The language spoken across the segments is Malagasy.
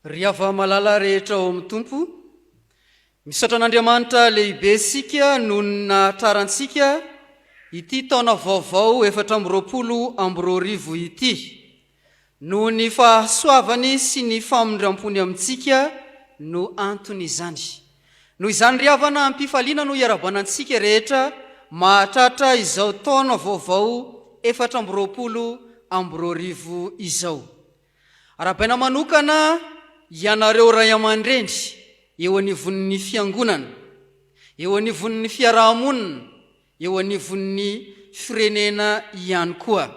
Ry ava-malala rehetra ao amin'ny tompo, misaotra an'Andriamanitra lehibe sika no nahatarantsika ity taona vaovao 2020 ity, no ny fahasoavany sy ny famindram-pony amintsika no antony izany. Noho izany ry havana ampifaliana no iarabanantsika rehetra mahatratra izao taona vaovao 2020 izao. Arabaina manokana ianareo ray aman-dreny eo anivon'ny fiangonana, eo anivon'ny fiarahamonina, eo anivon'ny firenena ihany koa.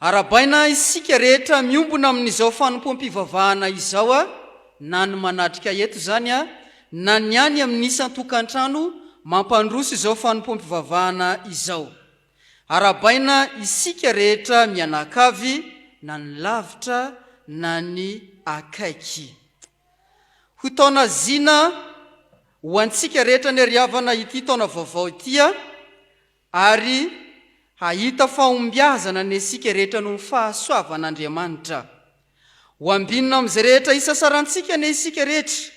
Arabaina isika rehetra miombona amin'izao fanompom-pivavahana izao na ny manatrika eto zany na ny any amin'ny isan-tokantrano mampandroso izao fanompom-pivavahana izao. Arabaina isika rehetra mianakavy na ny lavitra na ny akaiky. Ho taona zina ho antsika rehetra ny ry havana ity taona vaovao ity, ary hahita fahombiazana ny isika rehetra no fahasoavan'Andriamanitra. Ho ambinina amin'izay rehetra isasarantsika ny isika rehetra,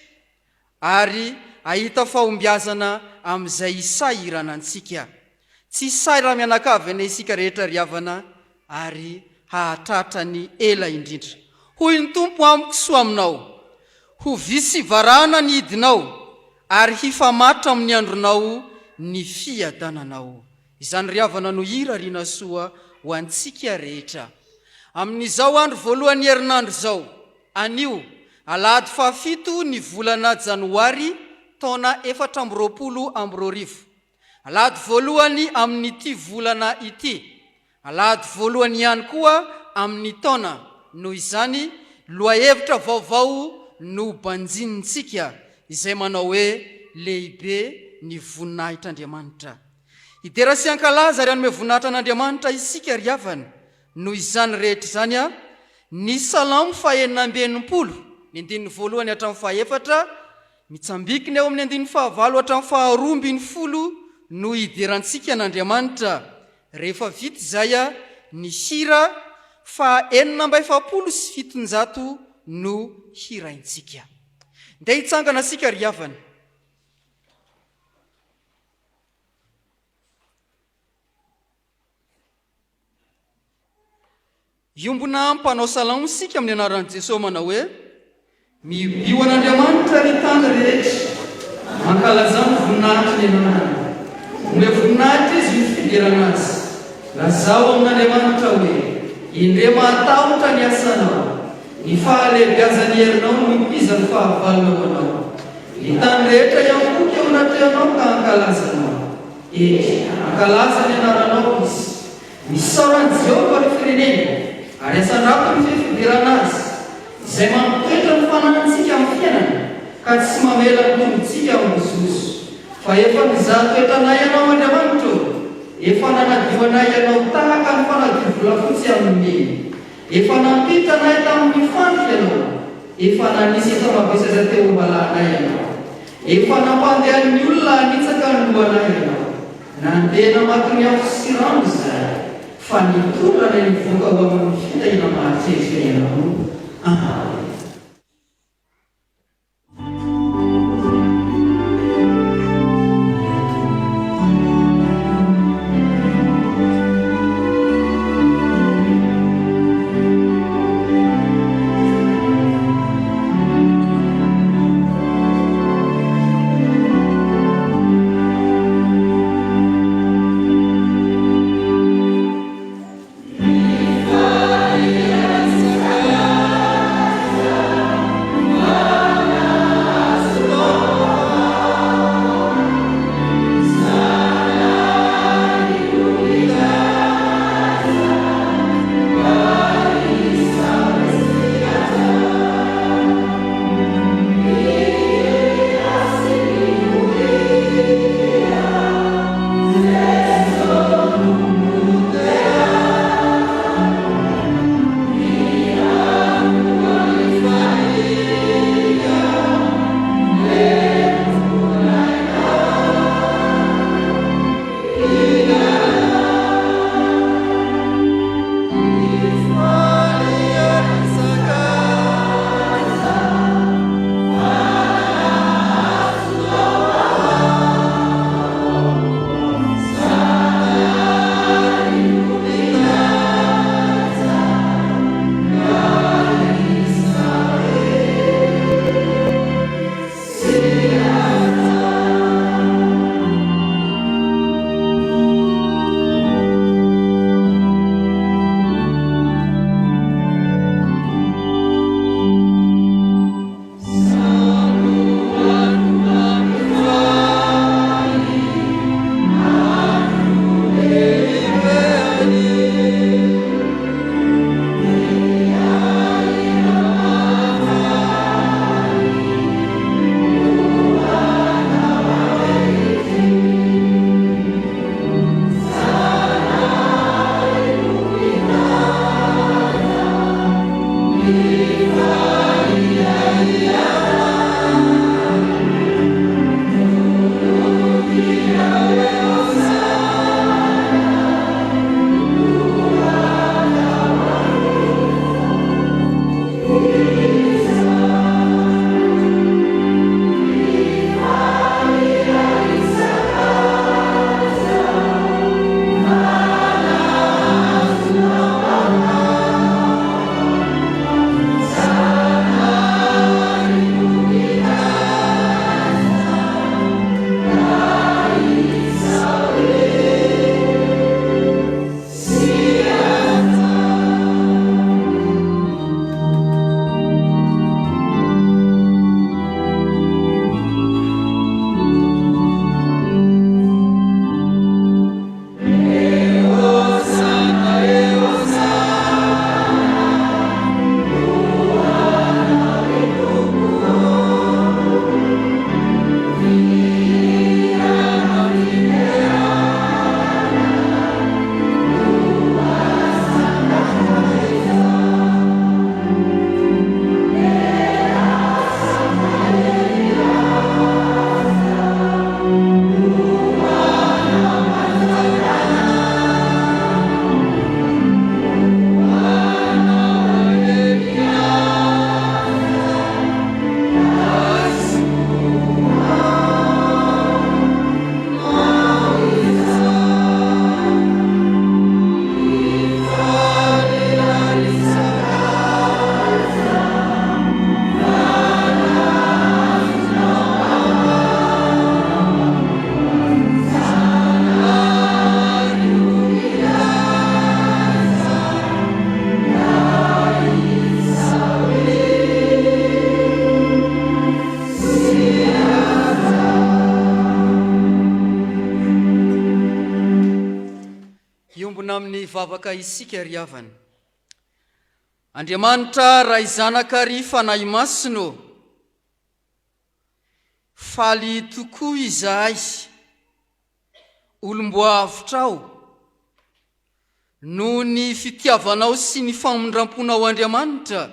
ary hahita fahombiazana amin'izay isahirana antsika. Tsy sahira mianakavy ny isika rehetra ry havana, ary hahatratra ny ela indrindra. Hoy ny Tompo amiko soa aminao, ho visy varana ny hidinao, ary hifamatra amin'ny andronao ny fiadananao. Izany ry havana no hira rina soa ho antsika rehetra. Amin'izao andro voalohan'ny herinandro zao, anio alahady 7 ny volana janoary taona 2020. Alahady voalohany amin'ity volana ity, alahady voalohany ihany koa amin'ny taona. Noho izany loahevitra vaovao no banjinintsika izay manao hoe lehibe ny voninahitr'Andriamanitra. Idera sy ankalaza ary anome voninahitra an'Andriamanitra isika ry havana. Noho izany rehetra zany ny Salamo 140, ny 1 hatramin'ny 4, mitsambikiny eo amin'ny 9 hatramin'ny 20 no iderantsika an'Andriamanitra. Rehefa vita zay ny hira 470 no hiraintsika. Ndeha hitsangana sika ry havana. Iombona mpanao salamo sika amin'ny anaran'i Jesosy manao hoe: mibio an'Andriamanitra ny tany rehetra, mankalaza ny voninahitra ny ananany. Ome voninahitra izy ny fidirana azy. Lazao amin'Andriamanitra hoe: indre mahatahotra ny asanao, ny fahalebiazany herinao no mimpiza ny fahavalonao anao. Ny tany rehetra iamboky ao anatinao ka ankalazanao. Ankalaza ny anaranao izy. Misaorany Jehovah ny firenena, ary asandrako ny fifidirana azy, izay mampitoetra ny fananantsika amin'ny fiainana, ka tsy mamela ny tombontsika amin'ny Jesosy. Fa efa nizaha toetranay ianao Andriamanitra, efa nanadioanay ianao tahaka ny fanadio volafotsy amin'ny. Efa nampitranay tamin'ny fandro ianao, efa nanisy efa mavesatra teo ambalahanay ianao, efa nampandehan'ny olona hanitsaka ny lohanay ianao. Nandeha namatony afo sy rano izay, fa nitondrana nivoaka ho amin'ny fitahina mahatrezitra ianao. Amen. mitombona amin'ny vavaka isika ry havana. Andriamanitra ray zanakary fanahy masino, faly tokoa izahay olomboavitrao noho ny fitiavanao sy ny famondramponao Andriamanitra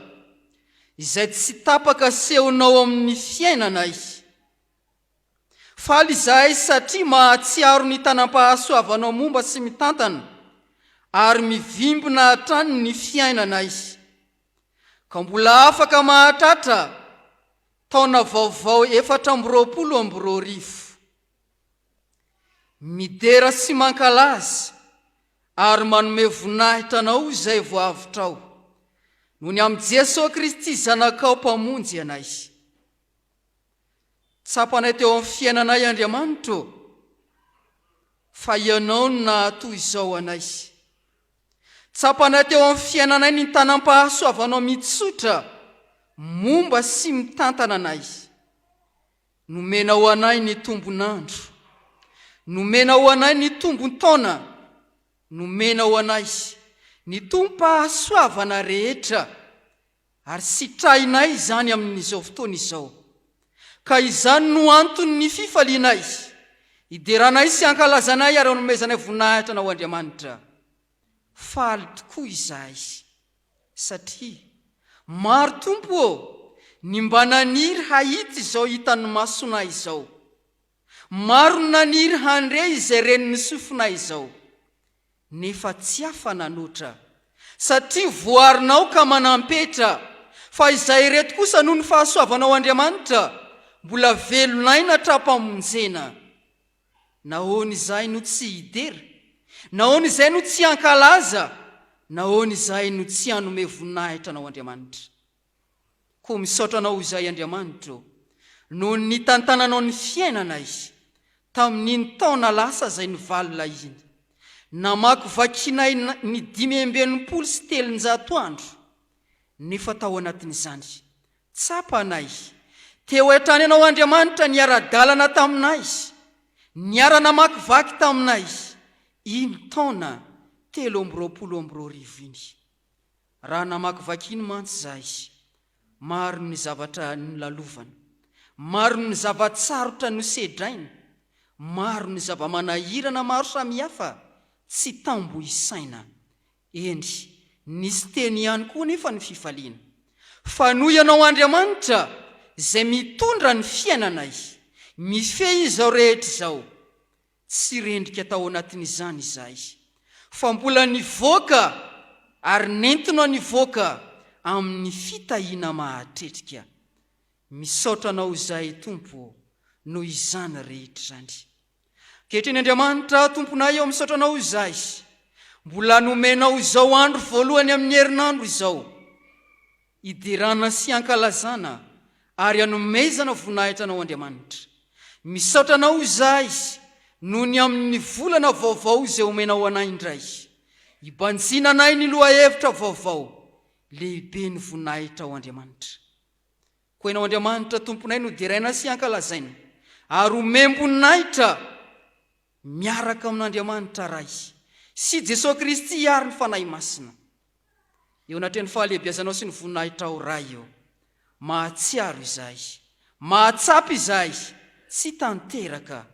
izay tsy tapaka sehonao amin'ny fiainanay. Faly izahay satria mahatsiaro ny tanam-pahasoavanao momba sy mitantana ary mivimbina hatrany ny fiainanay. Ka mbola afaka mahatratra taona vaovao 420 midera sy mankalaza ary manome voninahitra anao izay voavitrao noho ny amin'ny Jesosy Kristy zanakao mpamonjy anay. Tsapanay teo amin'ny fiainanay Andriamanitra, fa ianao no nahatoy izao anay. Tsapanay teo amin'ny fiainanay ny tanam-pahasoavanao mitsotra momba sy mitantana anay. Nomenao anay ny tombonandro, nomenao anay ny tombon-taona, nomenao anay ny tombom-pahasoavana rehetra, ary sitrahinay izany amin'izao fotoana izao. Ka izany no antony ny fifalianay, hideranay sy hankalazanay ary hanomezanay voninahitra anao Andriamanitra. Faly tokoa izahay satria maro tompo ny mba naniry hahita izao hitan'ny masonay izao. Maro naniry handre izay renin'ny sofinay izao, nefa tsy afa nanotra satria voarinao ka manampetra. Fa izay reto kosa noho ny fahasoavanao Andriamanitra mbola velonaina hatrampamonjena. Nahoana izay no tsy hidera? Nahoana izay no tsy hankalaza? Nahoana izay no tsy hanome voninahitra anao Andriamanitra? Koa misaotra anao izay Andriamanitra noho ny tantananao ny fiainanay tamin'iny taona lasa izay nivalina iny. Namaky vakinay ny 580 andro, nefa tao anatin'izany tsapanay teo hatrany anao Andriamanitra niara-dalana taminay, niara-namaky vaky taminay iny taona 320 iny. Raha namaky vaky iny mantsy izahay, maro ny zavatra nilalovana, maro ny zavatsarotra nosedraina, maro ny zava-manahirana maro samihafa tsy tambo isaina. Eny, nisy teny ihany koa nefa ny fifaliana. Fa noho ianao Andriamanitra izay mitondra ny fiainanay, mifehy izao rehetra izao, tsy rendrika tao anatin'izany izahay, fa mbola nivoaka ary nentinao nivoaka amin'ny fitahiana mahatretrika. Misaotra anao izay Tompo noho izany rehetra zany. Ankehitriny Andriamanitra Tomponay eo misaotra anao izay, mbola nomenao izao andro voalohany amin'ny herinandro izao, hiderana sy hankalazana ary hanomezana voninahitra anao Andriamanitra. Misaotra anao izay noho ny amin'ny volana vaovao izay omenao anay indray, hibanjina anay ny loha-hevitra vaovao, lehibe ny voninahitra ao Andriamanitra. Koa ianao Andriamanitra Tomponay no deraina sy hankalazaina ary omem-boninahitra miaraka amin'Andriamanitra ray sy Jesosy Kristy ary ny fanahy masina. Eo anatreny fahalehibiazanao sy ny voninahitra ao ray eo, mahatsiaro izahay, mahatsapy izahay, tsy tanteraka,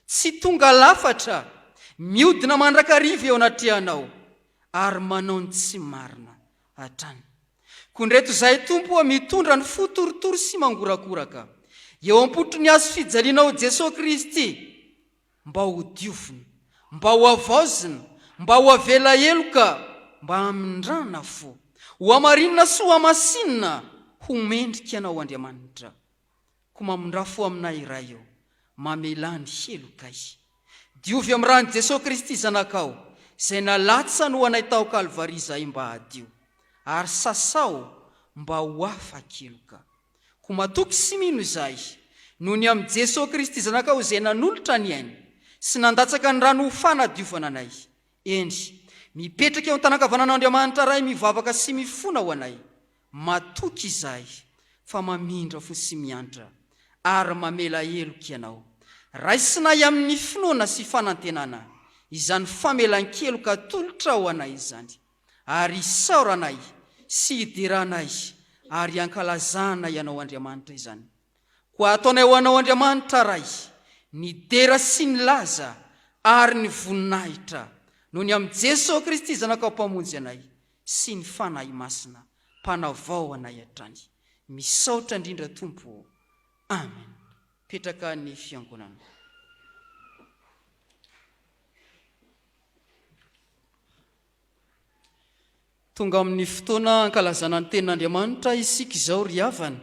tsy tonga lafatra, miodina mandrakariva eo anatrehanao ary manao ny tsy marina hatrany. Kondreto izay Tompo mitondra ny fotorotoro sy mangorakoraka eo am-potro ny azo fijalianao Jesosy Kristy, mba ho diofina, mba ho avaozina, mba ho avela eloka, mba amindrana fo, ho amarinina sy ho amasinina, ho mendrika anao Andriamanitra. Ko mamindra fo aminay iray eo, mamelany helokay. Diovy amin'ny rany Jesosy Kristy zanakao izay nalatsa no anay tao Kalvari izay mba hadio, ary sasao mba ho afa-keloka. Ko matoky sy mino izay noho ny amin'ny Jesosy Kristy zanakao izay nanolotra ny ainy sy nandatsaka ny rano ho fanadiovana anay. Eny, mipetraka eo an-tanakavanan'Andriamanitra ray mivavaka sy mifona ho anay. Matoky izahay fa mamindra fo sy miantra ary mamela heloka ianao. Raisinay amin'ny finoana sy fanantenana izany famelan-keloka tolotra ao anay izany, ary isaoranay sy hidiranay ary ankalazana ianao Andriamanitra izany. Koa ataonay ho anao Andriamanitra ray ny dera sy ny laza ary ny voninahitra noho ny amin'ny Jesosy Kristy zanakao-mpamonjy anay sy ny fanahy masina mpanavao anay hatrany. Misaotra indrindra Tompo. Amen. Petraka ny fiangonana. Tonga amin'ny fotoana ankalazana ny tenin'Andriamanitra isika izao ry havana.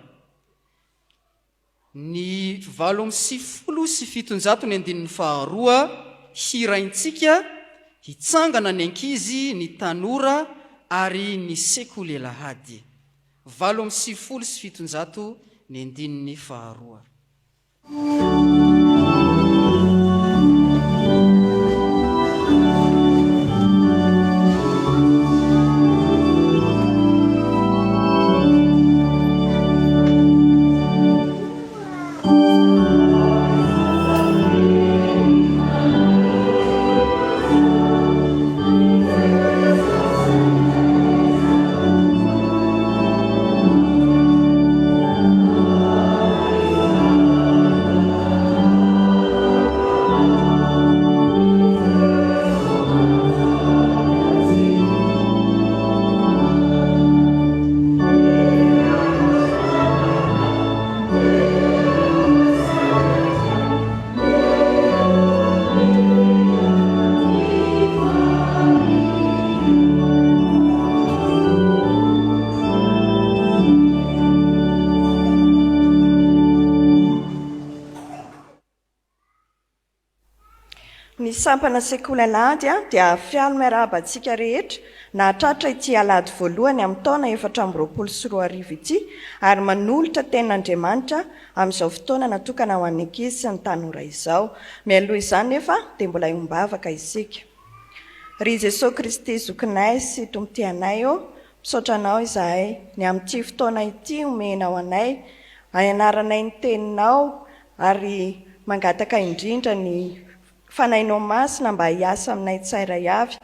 Ny 8:712 hiraintsika hitsangana ny ankizy, ny tanora ary ny sekolelahady. 8:712. Ny sampana sekolalahady dia fialo miarabantsika rehetra nahatratra ity alahady voalohany amin'ny taona 424 ity, ary manolotra tenin'Andriamanitra amin'izao fotoana natokana ho an'ny ankizy sy ny tanora izao. Mialoha izany nefa dia mbola iombavaka isika. Ry Jesosy Kristy zokinay sy tompotianay misaotra anao izahay ny amin'ity fotoana ity omenao anay, anaranay ny teninao ary mangataka indrindra ny fanainao masina mba hiasa aminay tsairay avy,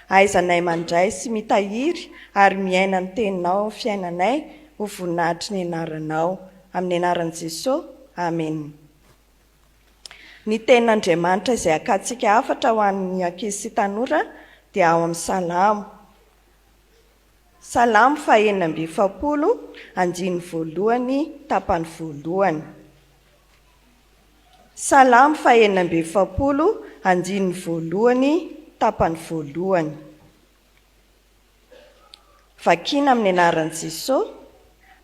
aizanay mandray sy mitahiry ary miaina ny teninao fiainanay ho voninahitry ny anaranao. Amin'ny anaran'i Jesosy, amen. Ny tenin'Andriamanitra izay akatsika hafatra ho an'ny ankizy sy tanora dia ao amin'ny Salamo. Salamo 4:7, tapany voalohany. Salamo 4:7, tapany voalohany. Vakina amin'ny anaran'i Jesosy.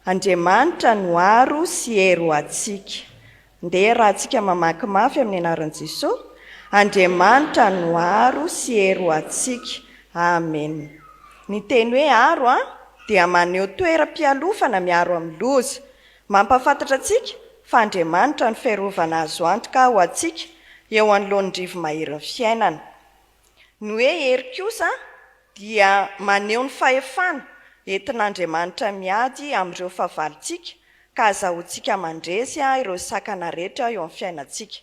Andriamanitra no aro sy hery ho antsika. Ndeha raha antsika mamaky mafy amin'ny anaran'i Jesosy. Andriamanitra no aro sy hery ho antsika. Amen. Ny teny hoe aro dia maneho toeram-pialofana miaro amin'ny loza, mampafantatra antsika fa Andriamanitra ny fiarovana azo antoka ho antsika eo anoloan'ny rivo mahery ny fiainana. Ny hoe hery kosa dia maneho ny fahefana entin'Andriamanitra miady amin'ireo fahavalontsika ka azahoantsika mandresy ireo sakana rehetra eo amin'ny fiainantsika.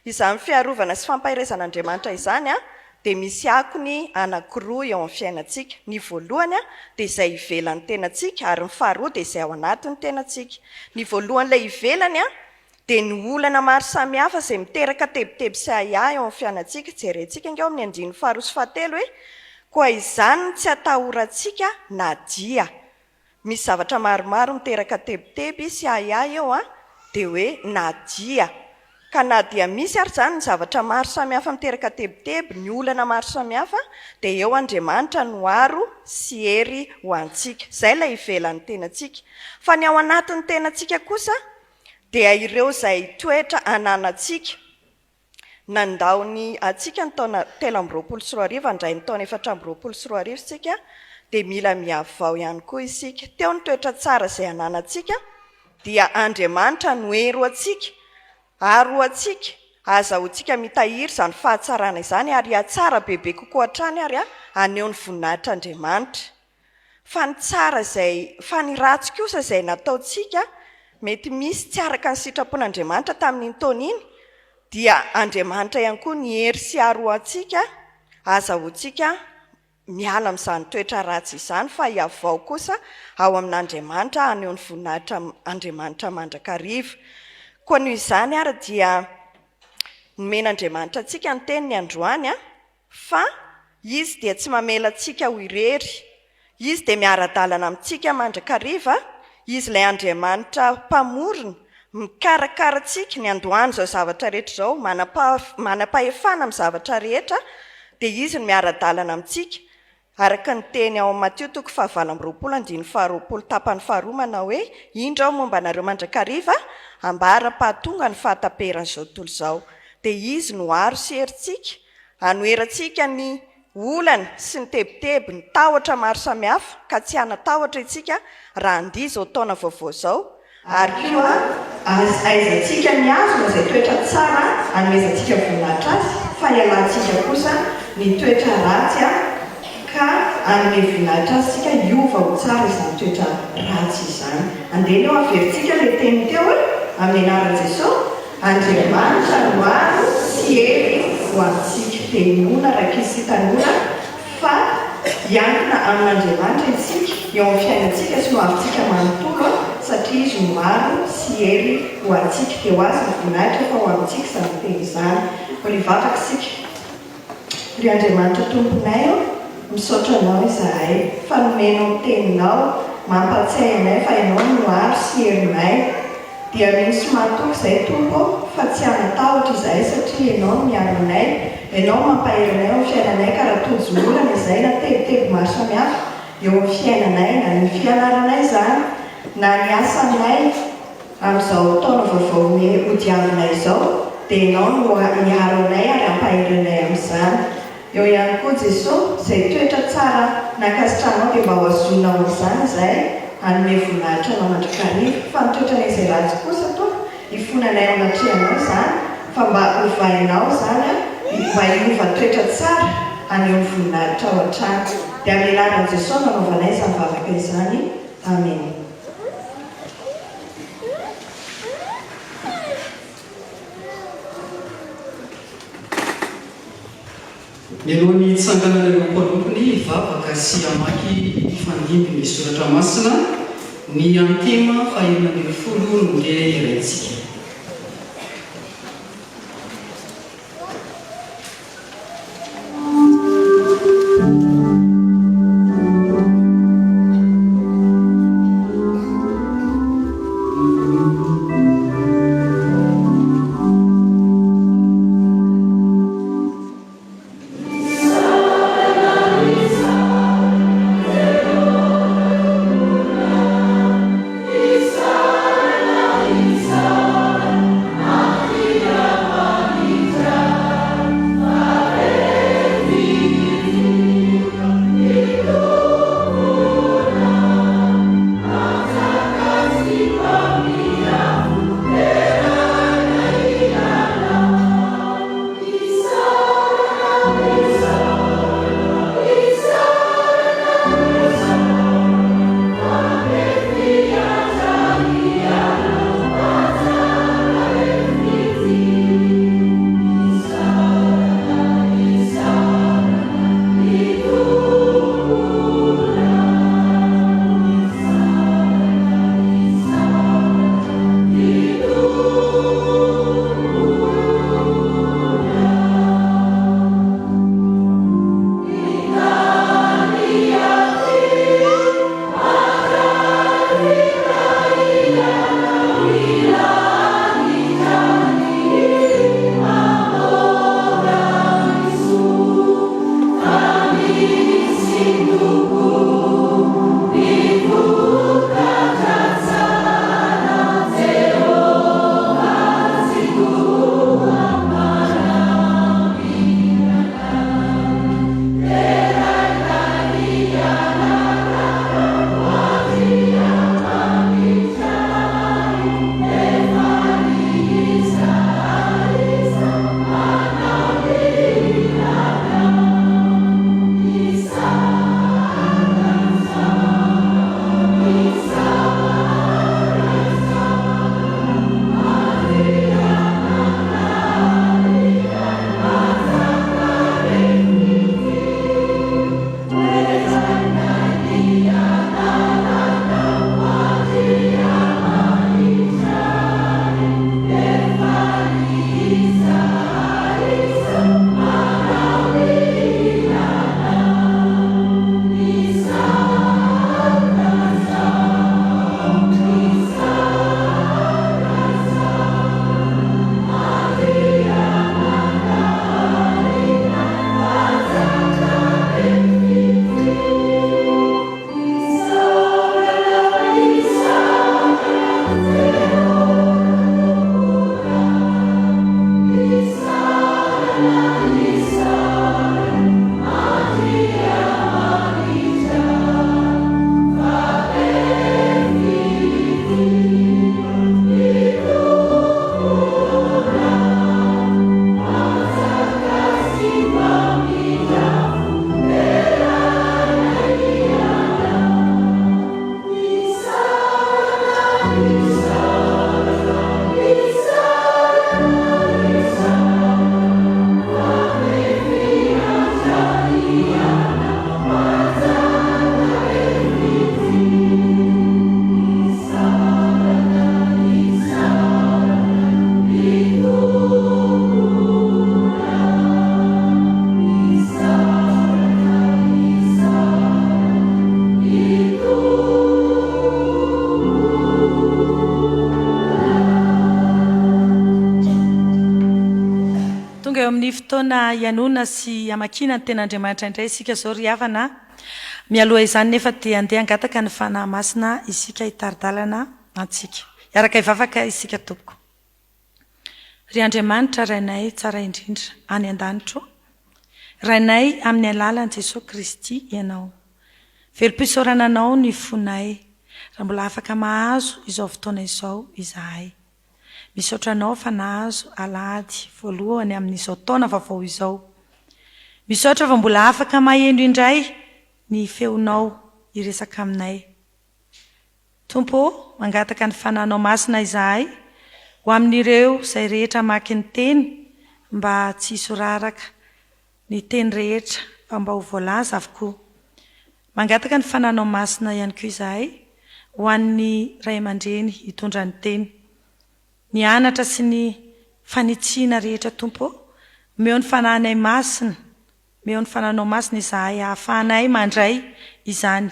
Izany fiarovana sy fampahirezan'Andriamanitra izany dia misy akony anankiroa eo amin'ny fiainantsika. Ny voalohany dia izay ivelan'ny tenantsika, ary ny faharoa dia izay ao anatin'ny tenantsika. Ny voalohan'ilay ivelany dia ny olana maro samihafa izay miteraka tebiteby sy ahiahy eo amin'ny fiainantsika. Jerentsika ingao amin'ny 5:7 hoe koa izany tsy atahorantsika na dia. Misy zavatra maromaro miteraka tebiteby sy ahiahy eo dia hoe na dia. Ka na dia misy ary zany ny zavatra maro samihafa miteraka tebiteby, ny olana maro samihafa, dia eo Andriamanitra no aro sy hery ho antsika. Izay ilay ivelan'ny tenantsika. Fa ny ao anatin'ny tenantsika kosa dia ireo izay toetra ananantsika. Nandaony antsika ny taona 324 andray ny taona 424 isika, dia mila miavao ihany koa isika. Teo ny toetra tsara izay ananantsika dia Andriamanitra no hery ho antsika, aro antsika, azahoantsika mitahiry izany fahatsarana izany, ary atsara bebe kokoa hatrany ary aneho ny voninahitr'Andriamanitra. Fa ny tsara izay, fa ny ratsy kosa izay nataontsika, mety misy tsy araka ny sitrapon'Andriamanitra tamin'iny taona iny, dia Andriamanitra ihany koa ny hery sy aro antsika aza hotsika miala amin'izany toetra ratsy izany fa hiavao kosa ao amin'Andriamanitra aneo ny voninahitra Andriamanitra mandrakariva. Koa noho izany ary dia nomen'Andriamanitra antsika ny teniny androany fa izy dia tsy mamela antsika ho irery, izy dia miara-dalana amintsika mandrakariva, izy ilay Andriamanitra mpamorona mikarakara antsika ny androany izao zavatra rehetra izao, manam-pahefana amin'ny zavatra rehetra, dia izy no miara-dalana amintsika. Araka ny teny ao Matteo 7:22 tapany faharoa manao hoe indro aho momba anareo mandrakariva ambara-pahatonga ny fahataperan'izao tontolo izao. Dia izy no aro sy herintsika, hanoerantsika ny olana sy ny tebotebo ny tahotra maro samihafa ka tsy hanatahotra isika raha andia izao taona vaovao izao. Ary koa aizantsika ny azona izay toetra tsara hanomezantsika voninahitra azy, fa ialantsika kosa ny toetra ratsy ka hanome voninahitra azy tsika hiova ho tsara izany toetra ratsy izany. Andeha eo averintsika ilay teny teo amin'ny anaran'i Jesosy, Andriamanitra no aro sy hery ho antsika. Dia inoana raha kisy tanora fa hiankina amin'Andriamanitra isika eo amin'ny fiainantsika sy ho avintsika manontolo, satria izy no aro sy hery ho antsika. Dia ho azy ny voninahitra fa ho amintsika izany teny izany. Ho mivavaka isika. Ry Andriamanitra tomponay, misaotra anao izahay fa nomenao ny teninao, mampatsiahy anay fa ianao no aro sy herinay. Dia misy matoky izay tompo fa tsy hanatahotra izahay satria ianao no miaro anay, ianao mampahery anay amin'ny fiainanay ka raha tojolana izay na tebotebo maro samihafa eo amin'ny fiainanay, na ny fianaranay izany na ny asanay amin'izao taona vaovao hodiavinay izao, dia ianao no miaro anay ary hampahery anay amin'izany. Eo ihany koa Jesosy, izay toetra tsara nankasitranao dia mba ho azonao amin'izany izay hanome voninahitra anao mandrakariva, fa ny toetrana izay ratsy kosa tompo hifonanay ao anatrehanao izany, fa mba hovainao izany mba hiova toetra tsara haneo ny voninahitra ao an-trano. Dia amin'ny anaran'i Jesosy nanaovanay izany vavaka izany. Amen. Mialohan'ny tsanganana mampalokony vavaka sy amaky fandimby ny soratra masina ny antema 240 no dia iraintsika. Isa fotoana ianona sy amakina ny ten'Andriamanitra indray isika zao ry havana. Mialoha izany nefa dia andeha angataka ny fanahy masina isika hitaridalana antsika. Iaraka hivavaka isika tompoko. Ry Andriamanitra rainay tsara indrindra any an-danitra. Rainay amin'ny alalan'i Jesosy Kristy ianao. Velom-pisaorana anao ny fonay. Raha mbola afaka mahazo izao fotoana izao izahay. Misaotra anao fa nahazo alahady voalohany amin'izao taona vaovao izao. Misaotra fa mbola afaka maheno indray ny feonao iresaka aminay. Tompo, mangataka ny fanahinao masina izahay ho amin'ireo izay rehetra maki ny teny mba tsy hisoraraka ny teny rehetra fa mba ho voalaza avokoa. Mangataka ny fanahinao masina ihany koa izahay ho an'ny ray aman-dreny hitondra ny teny. Ny anatra sy ny fanitsiana rehetra tompo, meo ny fanahinay masina, meo ny fanahinao masina izahay ahafahanay mandray izany.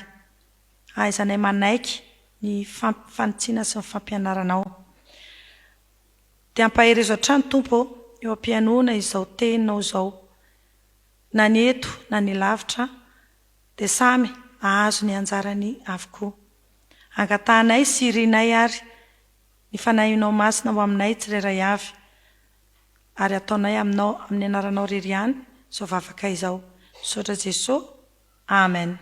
Ahaizanay manaiky ny fanitsiana sy ny fampianaranao. Dia ampahery izao trano tompo eo am-pianona izao teninao izao. Na ny eto na ny lavitra dia samy ahazo ny anjarany avokoa. Angatahanay sy irinay ary ny fanahinao masina ho aminay tsirairay avy. Ary ataonay aminao amin'ny anaranao irery ihany izao vavaka izao. Misaotra Jesosy. Amen.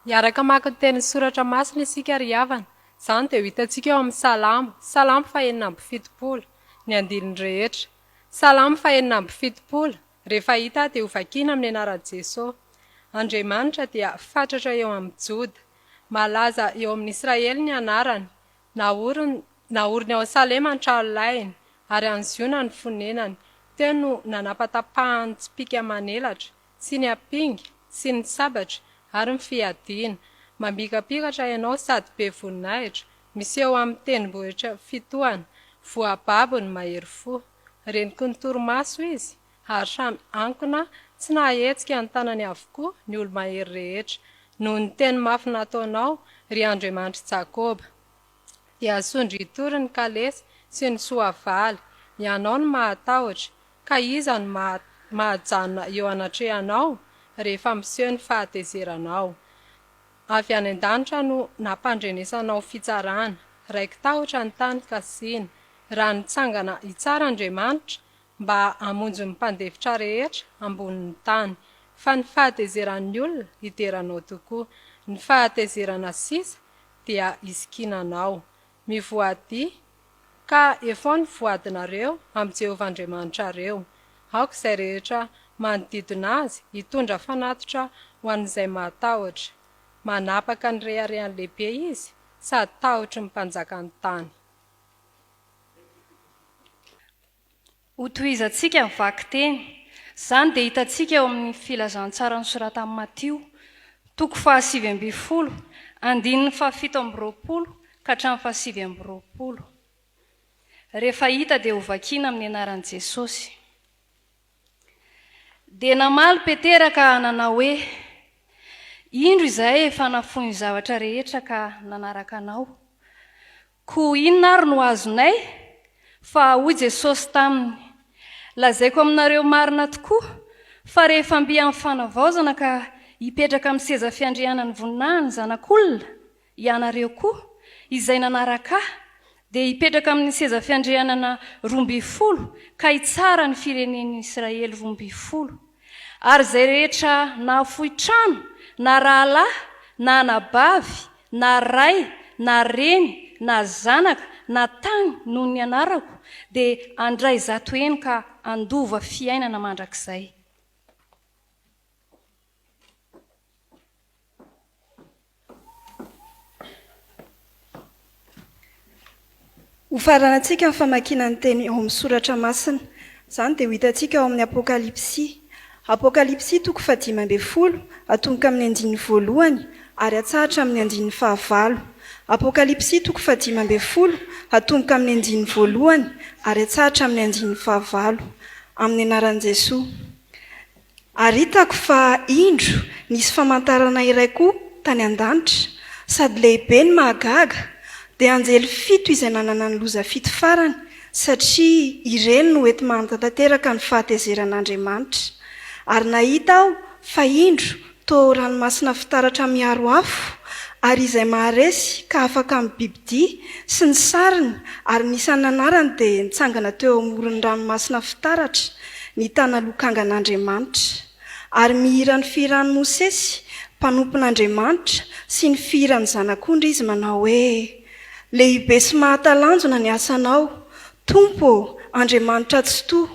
Miaraka maka ny tenin'ny soratra masina isika ry havana. Izany dia ho hitantsika eo amin'ny Salamo. Salamo 470 ny andiliny rehetra. Salamo 470. Rehefa hita dia ho vakiana amin'ny anaran'i Jesosy. Andriamanitra dia fatratra eo amin'ny Joda. Malaza eo amin'ny Israely ny anarany. Naoriny ao Salema ny tralolainy ary anziona ny fonenany. Teo no nanapatapahany tsy pika manelatra sy ny apingy sy ny sabatra ary ny fiadiana. Mambikapikatra ianao sady be voninahitra. Misy eo amin'ny tendrombohitra fitohana. Voababo ny mahery fo. Reniko ny torimaso izy ary samy ankona tsy nahetsika ny tanany avokoa ny olo-mahery rehetra. Noho ny teny mafy nataonao ry Andriamanitra Jakoba. Dia asondry hitory ny kalesy sy ny soavaly. Ianao ny mahatahotra. Ka iza ny mahajanona eo anatrehanao rehefa miseho ny fahatezeranao. Avy any an-danitra no nampandrenesanao fitsarana. Raiky tahotra ny tany kasiana. Raha nitsangana hitsara Andriamanitra mba hamonjy ny mpandevitra rehetra ambonin'ny tany. Fa ny fahatezeran'ny olona hideranao tokoa. Ny fahatezerana sisa dia isikinanao. Mivoady ka efa ny voadinareo amin'ny Jehovah Andriamanitra reo. Aoka izay rehetra manodidina azy hitondra fanatitra ho an'izay mahatahotra. Manapaka ny reharehan'ny lehibe izy sady tahotry ny mpanjaka ny tany. Hotohizantsika ny vaky teny. Izany dia hitantsika eo amin'ny filazantsara nosorata amin'ny Matio, toko 7:20, andininy 7:20 ka hatramin'ny 7:20. Rehefa hita dia ho vakiana amin'ny anaran'i Jesosy. Dia namaly Petera ka nanao hoe, indro izahay efa nafoy ny zavatra rehetra ka nanaraka anao. Ko inona ary no azonay? Fa hoy Jesosy taminy, lazaiko aminareo marina tokoa fa rehefa mby amin'ny fanavaozana ka hipetraka amin'ny seza fiandriana ny voninahiny ny zanak'olona, ianareo koa izay nanaraka ahy dia hipetraka amin'ny seza fiandrianana 12 ka hitsara ny firenen'ny Israely 12. Ary izay rehetra nafoy trano na rahalahy na anabavy na ray na reny na zanaka na tany noho ny anarako dia andray zato eny ka andova fiainana mandrakizay. Ho faranantsika ny famakiana ny teny ao amin'ny soratra masina. Izany dia ho hitantsika ao amin'ny Apokalipsy. Apokalipsy toko 10 atongoka amin'ny 1 ary atsahatra amin'ny 9. Apokalipsy toko 10 atongoka amin'ny 1 ary atsahatra amin'ny 9. Amin'ny anaran'i Jesosy. Ary hitako fa indro nisy famantarana iray koa tany an-danitra, sady lehibe ny mahagaga, dia anjely 7 izay nanana ny loza 7 farany satria ireny no ety mantanteraka ny fahatezeran'Andriamanitra. Ary nahita aho fa indro to ranomasina fitaratra miaro afo, ary izay maharesy ka afaka amin'ny bibidia sy ny sariny, ary nisan'ny anarany dia nitsangana teo amoron'ny ranomasina fitaratra ny tana lokangan'Andriamanitra. Ary mihira ny fihiran'ny Mosesy, mpanompon'Andriamanitra, sy ny fihiran'ny zanak'ondry izy manao hoe: lehibe sy mahatalanjona ny asanao, Tompo, Andriamanitra tsy toa,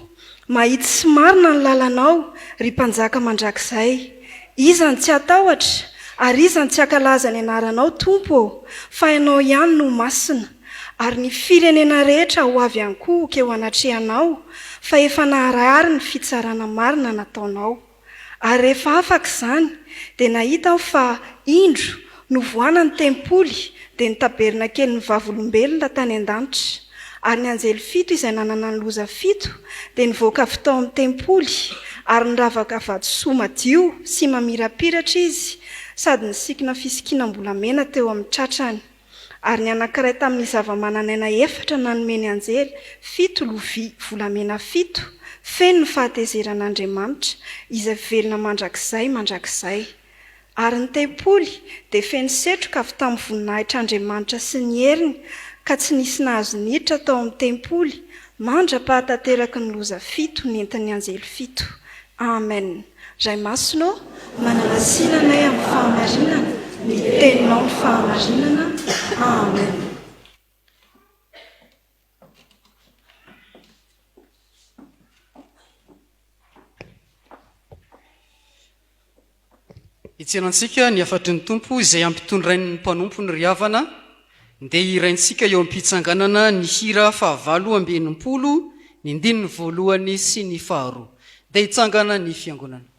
mahitsy sy marina ny lalanao ry mpanjaka mandrakizay. Iza ny tsy atahotra, ary iza ny tsy ankalaza ny anaranao, Tompo, fa ianao ihany no masina. Ary ny firenena rehetra ho avy ihany koa keo anatrehanao, fa efa naharary ny fitsarana marina nataonao. Ary rehefa afaka izany, dia nahita aho fa indro novoana ny tempoly dia nitaberina kely ny vavolombelona tany an-danitra. Ary ny anjely 7 izay nanana ny loza 7 dia nivoaka avy tao amin'ny tempoly, ary niravaka vatosoa madio sy mamirapiratra izy, sady nisikina fisikinam-bolamena teo amin'ny tratrany. Ary ny anankiray tamin'ny zava-mananaina 4 nanomeny anjely 7 lovia volamena 7 feno ny fahatezeran'Andriamanitra izay velona mandrakizay. Ary ny tempoly dia feno setroka avy tamin'ny voninahitr'Andriamanitra sy ny heriny, ka tsy nisy nahazo niditra tao amin'ny tempoly mandra-pahatanteraka ny loza 7 nentin'ny anjely 7. Amen. Ray masonao, manana sinanay amin'ny fahamarinana, ny teninao ny fahamarinana. Amen. Itsenantsika ny afatry ny tompo izay ampitondrain'ny mpanompo ny riavana, dia iraintsika eo am-pitsanganana ny hira 980, ny 1 sy ny 2, dia hitsangana ny fiangonana.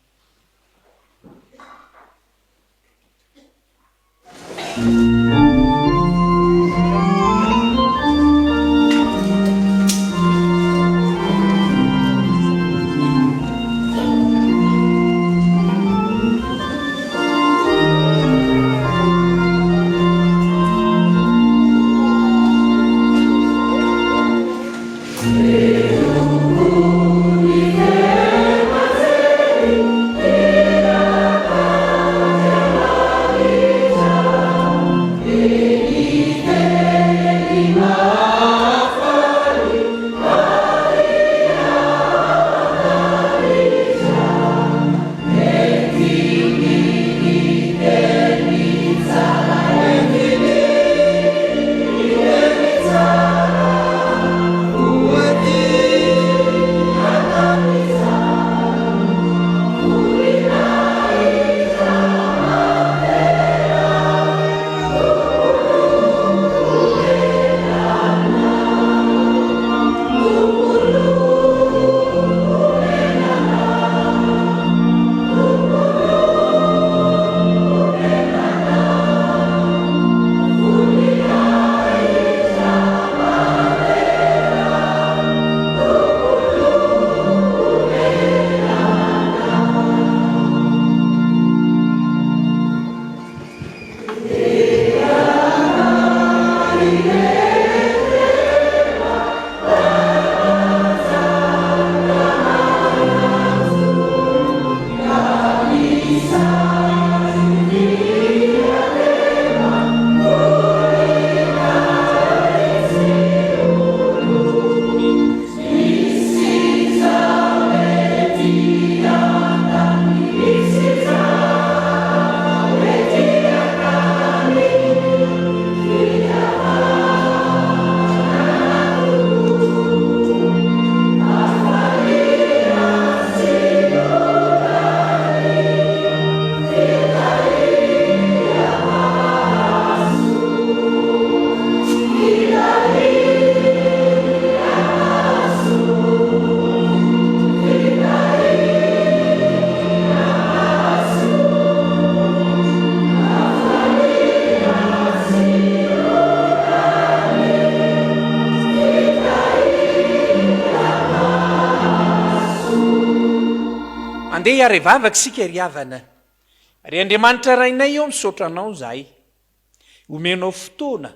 Andeha arevavaka sika riavana, ry Andriamanitra rainay eo misaotra anao zahay, omenao fotoana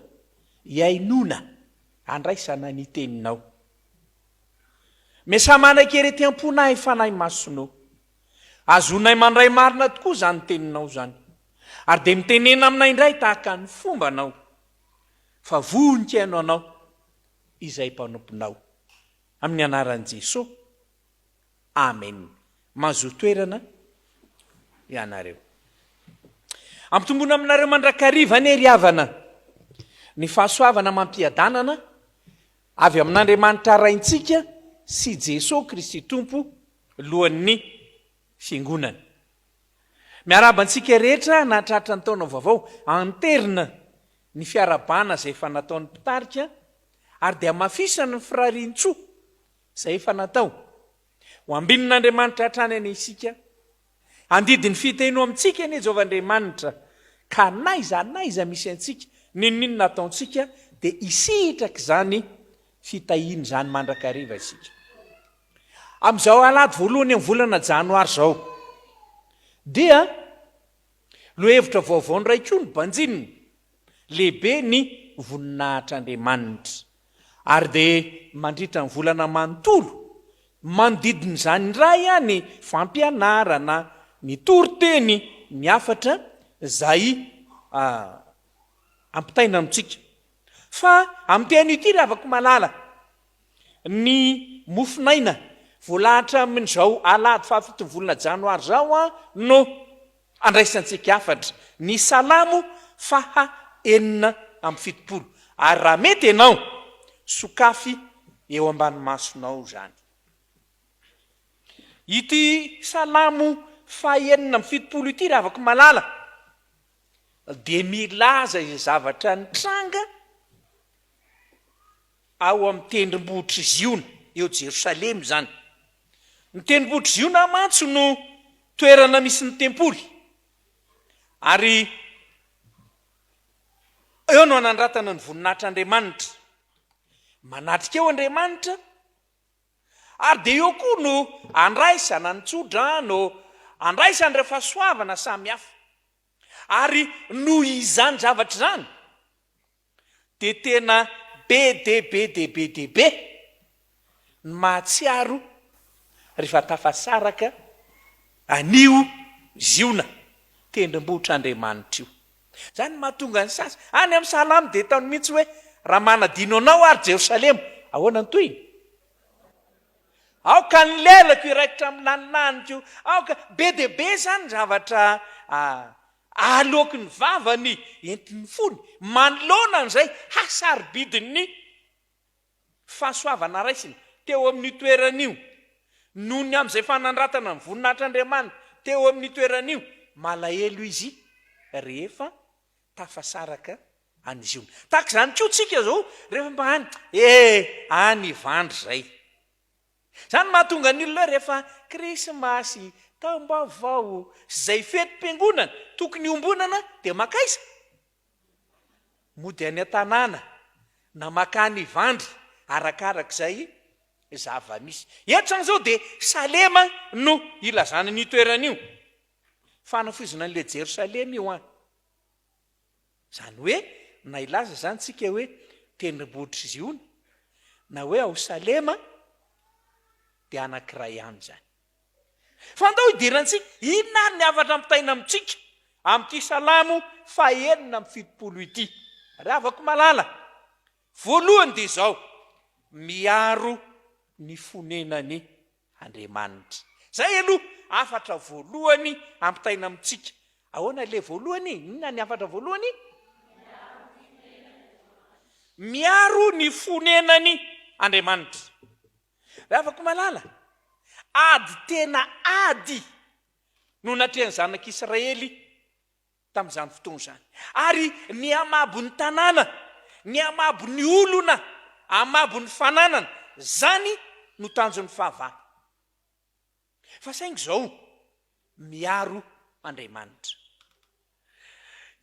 iainona andraisana ny teninao. mesamanakeretem-ponay fanahy masonao azonay mandray marina tokoa zany teninao zany ary de mitenena aminay indray tahaka ny fombanao fa vonika haino anao izay mpanomponao amin'ny anaran'i Jesosy amen. Mazoa toerana ianareo ampitombona aminareo mandrakariva ny ry havana ny fahasoavana mampiadanana avy amin'Andriamanitra raintsika sy Jesosy Kristy tompo lohan'ny fiangonana. Miarabantsika rehetra nahatratra ny taona vaovao anterina ny fiarabana izay efa nataon'ny mpitarika ary dia mafisana ny firarian-tsoa izay efa natao ho ambinin'Andriamanitra hatrany any isika andidiny fiteny amintsika anie Jehovahandriamanitra ka naiza misy antsika ninonino nataontsika dia isitraka zany fitahiany zany mandrakariva isika. Amin'izao alady voalohany amin'ny volana janoary zao dia lohevitra vaovao nray koa ny banjinina lehibe ny voninahitr'Andriamanitra ary dia mandritra ny volana manontolo manodidiny zany indray ny fampianarana ny toriteny ny afatra zay ampitaina amintsika fa amin'ny teny ity raha afaka malala ny mofinaina voalahatra amin'izao alady fahafito ny volana janoary zao no andraisantsika afatra ny salamo 670 ary raha mety ianao sokafy eo ambany masonao zany. Ity salamo 670 ity raha afaka malala dia milaza izay zavatra nitranga ao amin'ny tendrombohitra Ziona eo Jerosalema zany. Ny tendrombohitra Ziona mantso no toerana misy ny tempoly ary eo no anandratana ny voninahitr'Andriamanitra manatrika eo Andriamanitra ary dia eo koa no andraisana ny tsodrano andraisany rehefa soavana samy hafa ary no izany zavatra zany dia tena be ny mahatsiaro rehefa tafasaraka anio Ziona tendrombohitr'Andriamanitra io. Zany mahatonga ny sasy any amin'ny salamo dia taony mihitsy hoe raha manadino anao ary Jerosalema ahoana ny toyny aoka ny lelako iraikitra amin'ny laninaniko aoka be zany zavatra aloky ny vavany entiny fony manolona an'izay hasaribidiny fahasoavana raisiny teo amin'ny toeran'io noho ny amin'izay fanandratana ny voninahitr'Andriamanitra teo amin'ny toeran'io malahelo izy rehefa tafasaraka any Ziona. Tahaka izany koa tsika zao rehefa mba any Ivandry zay. Zany mahatonga ny olona rehefa krismasy taom-baovao zay fetim-piangonana tokony ombonana dia makaiza mody any an-tanàna na makany Ivandry arakarak'izay zava-misy. Eto zany zao dia Salema no ilazana ny toeran'io fanafozana an'ilay Jerosalema io zany hoe na ilaza zany tsika hoe tendrombohitra Ziona na hoe ao Salema dia anankiray ihany zany. Fa andao hidirantsika inona ny afatra ampitaina amintsika amin'ity salamo 670 ity raha afaka malala voalohany dia izao miaro ny fonenany Andriamanitra. Zay aloha afatra voalohany ampitaina amintsika. Ahoana le voalohany? Inona ny afatra voalohany? Miaro ny fonenany Andriamanitra. Raha afaka malala ady tena ady no natrehan'ny zanak'Israely tamin'izany fotoana izany ary ny amabo ny tanàna ny amabo ny olona amabo ny fananana zany no tanjon'ny fahavana fa saingy izao miaro Andriamanitra.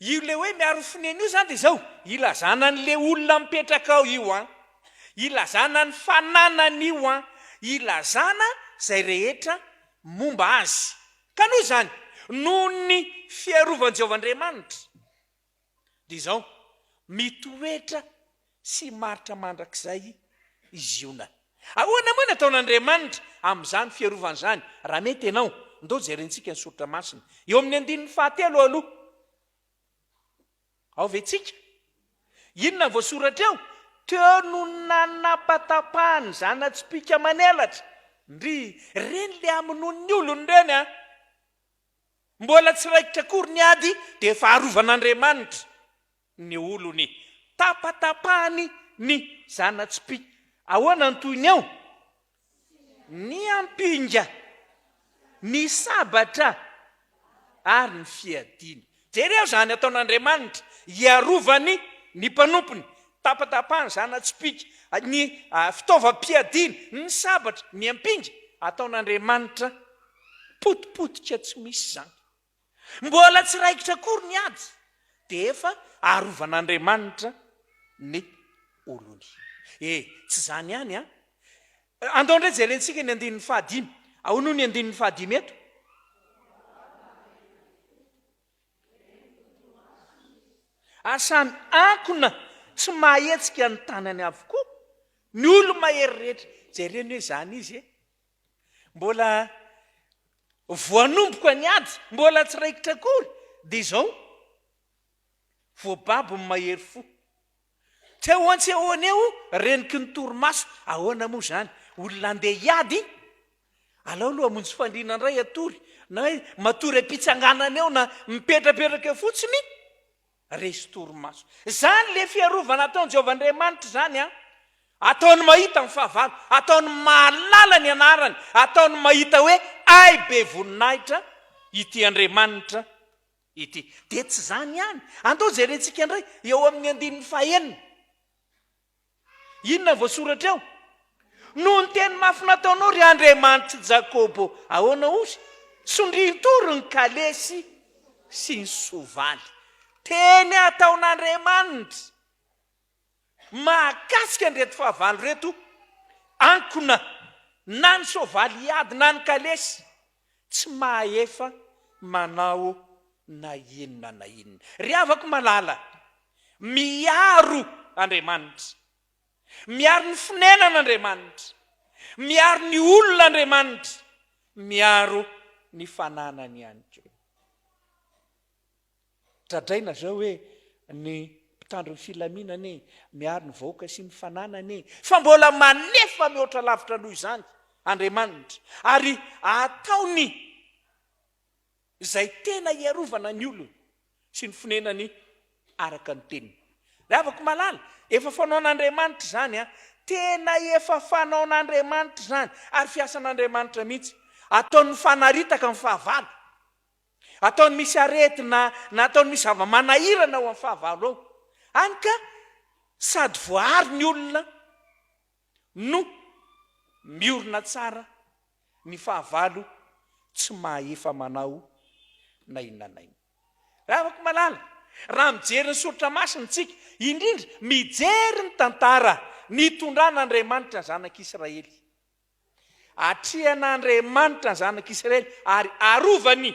Io le hoe miaro fonena io zany dia izao ilazana n'le olona mipetraka ao io ilazana ny fananana io ilazana zay rehetra momba azy ka noho izany noho ny fiarovan'i Jehovahandriamanitra dia izao mitoetra sy maritra mandrakizay Ziona ahoana moa ny ataon'andriamanitra amin'izany fiarovana izany raha mety ianao ndao jerentsika ny soratra masina eo amin'ny 15 aloha ao ve tsika inona voasoratra eo teo no nanapatapahany zanatsipika manelatra ndry reny le aminony olony reny a mbola tsy raikitra kory ny ady dia efa arovan'andriamanitra ny olony tapatapahany ny zanatsipika ahoana nytoyny ao ny ampinga ny sabatra ary ny fiadiny jereo zany ataon'andriamanitra iarovany ny mpanompony tapatapahany zanatsipika ny fitaovam-piadiny ny sabatra ny ampinga ataon'andriamanitra potipotika tsy misy zany mbola tsy raikitra kory ny ady dia efa arovan'andriamanitra ny olony tsy zany ihany a andao ndray jerentsika ny 15 ahonoho ny 15 eto asamy ankona tsy mahetsika ny tanany avokoa ny olo mahery rehetra jereny hoe zany izy mbola voanomboka ny ady mbola tsy raikitra kory dia izao voababo ny mahery fo tsy ahoantsy eo reniky ny torimaso ahoana moa zany olona andeha hiady alao aloha amonjy fandriana ndray atory na hoe matory ampitsanganana eo na mipetrapetraka fotsiny resy torimaso zany le fiarovana ataony Jehovan-Andriamanitra zany a ataony mahita ny fahavalo ataony mahalala ny anarany ataony mahita hoe ay be voninahitra ity Andriamanitra ity dia tsy zany ihany andao jerentsika indray eo amin'ny 15 inona voasoratra eo no ny teny mafy nataonao ry Andriamanitra Jakobo ahoana ozy sondritory ny kalesy sy ny sovaly teny ataon'Andriamanitra mahakasika ny reto fahavalo reto ankona na ny sovaly iady na ny kalesy tsy mahefa manao na inona na inona ry avako malala miaro Andriamanitra miaro ny finanan'Andriamanitra miaro ny olon'Andriamanitra miaro ny fananany ihany koa tradraina zao hoe ny mpitandro ny filaminany miaro ny vahoaka sy ny fananany fa mbola manefa mihoatra lavitra noho izany Andriamanitra ary ataony izay tena iarovana ny olony sy ny finanany araka ny teniny raha avako malala efa fanaon'Andriamanitra zany a tena efa fanaon'Andriamanitra zany ary fiasan'Andriamanitra mihitsy ataony fanaritaka ny fahavalo ataony misy aretina na ataony misy zava-manahirana ao amin'ny fahavalo ao any ka sady voary ny olona no miorina tsara ny fahavalo tsy mahefa manao na inona na inona raha avako malala raha mijery ny soratra masina tsika indrindra mijery ny tantara nitondran'Andriamanitra ny zanak'Israely atrian'Andriamanitra ny zanak'Israely ary arovany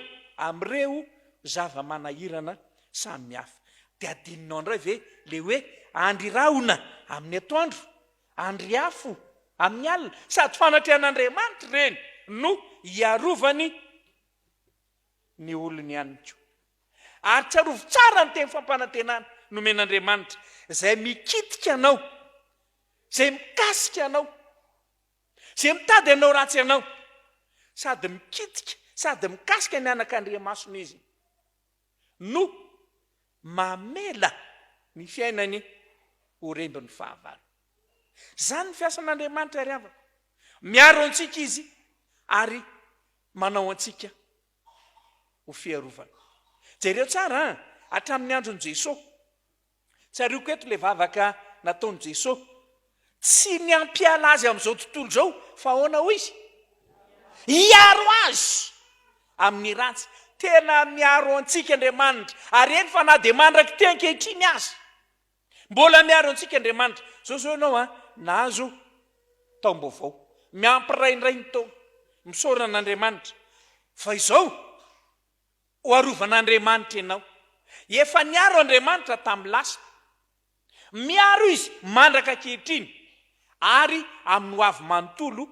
am'ireo zava-manahirana samihafa dia adininao indray ve le hoe andry raona amin'ny atoandro andry afo amin'ny alina sady fanatrehan'Andriamanitra reny no iarovany ny olony ihany koa ary tsarovo tsara ny teny fampanantenana nomen'Andriamanitra izay mikitika anao izay mikasika anao izay mitady anao ratsy anao sady mikitika sady mikasika ny anak'Andriamasina izy no mamela ny fiainany ho rembin'ny fahavalo zany ny fiasan'Andriamanitra ry avako miaro antsika izy ary manao antsika ho fiarovana jereo tsara hatramin'ny andron'i Jesosy tsarioko eto le vavaka nataon'i Jesosy tsy ny ampiala azy amin'izao tontolo zao fa ahoana ho izy iaro azy amin'ny ratsy tena miaro antsika Andriamanitra ary eny fa na dia mandraky te ankehitriny azy mbola miaro antsika Andriamanitra zao ianao nahazo taom-baovao miampiraindray ny taona misaorana an'Andriamanitra fa izao ho arovan'Andriamanitra ianao efa niaro Andriamanitra tamin'ny lasa miaro izy mandraka ankehitriny ary amin'ny ho avy manontolo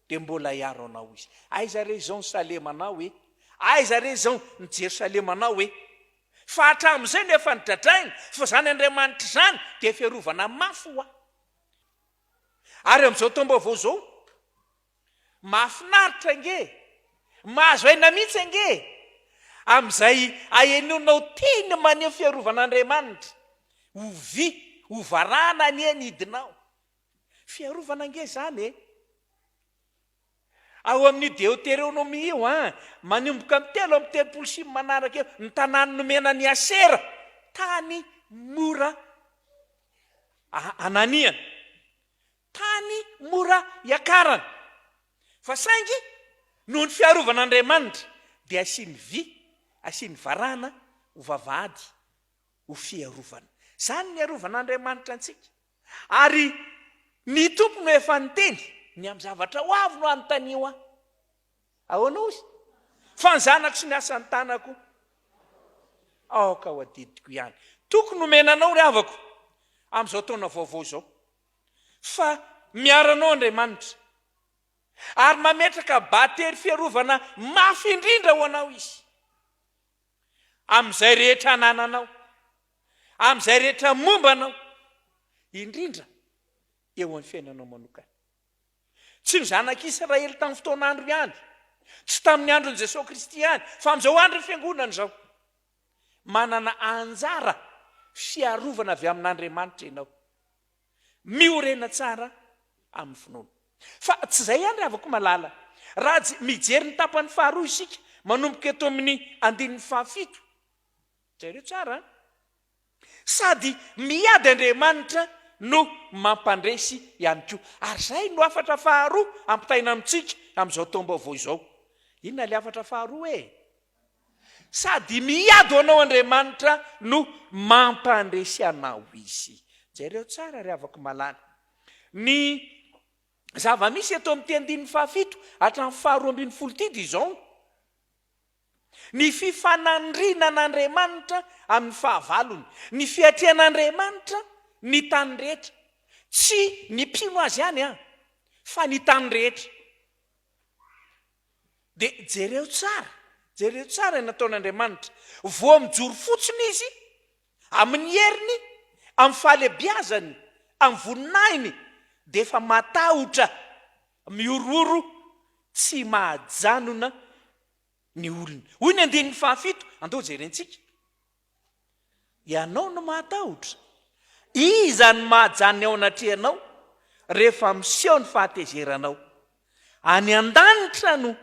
dia mbola hiaro anao izy. Aiza re zao ny salemanao hoe, aiza re zao ny Jerosalemanao hoe, fa hatramin'izay no efa nidradraina fa zany Andriamanitra zany dia fiarovana mafy ho aho. Ary amin'izao taom-baovao zao, mahafinaritra nge, mahazo aina mihitsy nge, amin'izay ahenonao teny maneho fiarovan'Andriamanitra, ho vy, ho varana ny eny hidinao. Fiarovana nge zany e. Ao amin'ny Deutéronomie io manomboka amin'ny 3:30 manaraka eo, ny tanàny nomena ny Asera, tany mora ananiana, tany mora iakarana. Fa saingy noho ny fiarovan'Andriamanitra dia asiany vy, asiany varana, ho vavahady, ho fiarovana. Zany ny arovan'Andriamanitra antsika. Ary ny tompony efa niteny, ny amin'ny zavatra ho avy no anontanio aho. Ahoana ozy? Fa ny zanako sy ny asan'ny tanako aoka ho adidiko ihany. Tokony nomenanao ry havako amin'izao taona vaovao zao. Fa miaranao Andriamanitra, ary mametraka batery fiarovana mafy indrindra ho anao izy. Amin'izay rehetra anananao, amin'izay rehetra mombanao, indrindra eo amin'ny fiainanao manokana. Tsy ny zanak'Israely tamin'ny fotoan'andro ihany, tsy tamin'ny andron'i Jesosy Kristy ihany, fa amin'izao andro ny fiangonana izao, manana anjara fiarovana avy amin'Andriamanitra ianao. Miorena tsara amin'ny finoana. Fa tsy izay ihany ry havako malala. Raha mijery ny tapany faharoa isika, manomboka eto amin'ny 17. Jereo tsara. Sady miady Andriamanitra no mampandresy ihany koa. Ary zay no afatra faharoa ampitaina amintsika amin'izao taom-baovao izao. Inona le afatra faharoa e? Sady miady anao Andriamanitra no mampandresy anao izy. Jereo tsara ry havako malala. Ny zava-misy eto amin'ny 17 hatramin'ny 12 izao. Ny fifanandrinan'Andriamanitra amin'ny fahavalony, ny fiatrehan'Andriamanitra ny tany rehetra, tsy ny mpino azy ihany fa ny tany rehetra. Dia jereo tsara nataon'Andriamanitra, vao mijoro fotsiny izy amin'ny heriny, amin'ny fahalebiazany, amin'ny voninahiny, dia efa matahotra, miororo, tsy mahajanona ny olona. Hoy ny 17, andao jerentsika. Ianao no mahatahotra. Iza ny mahajany ao anatrehanao rehefa miseho ny fahatezeranao. Any an-danitra no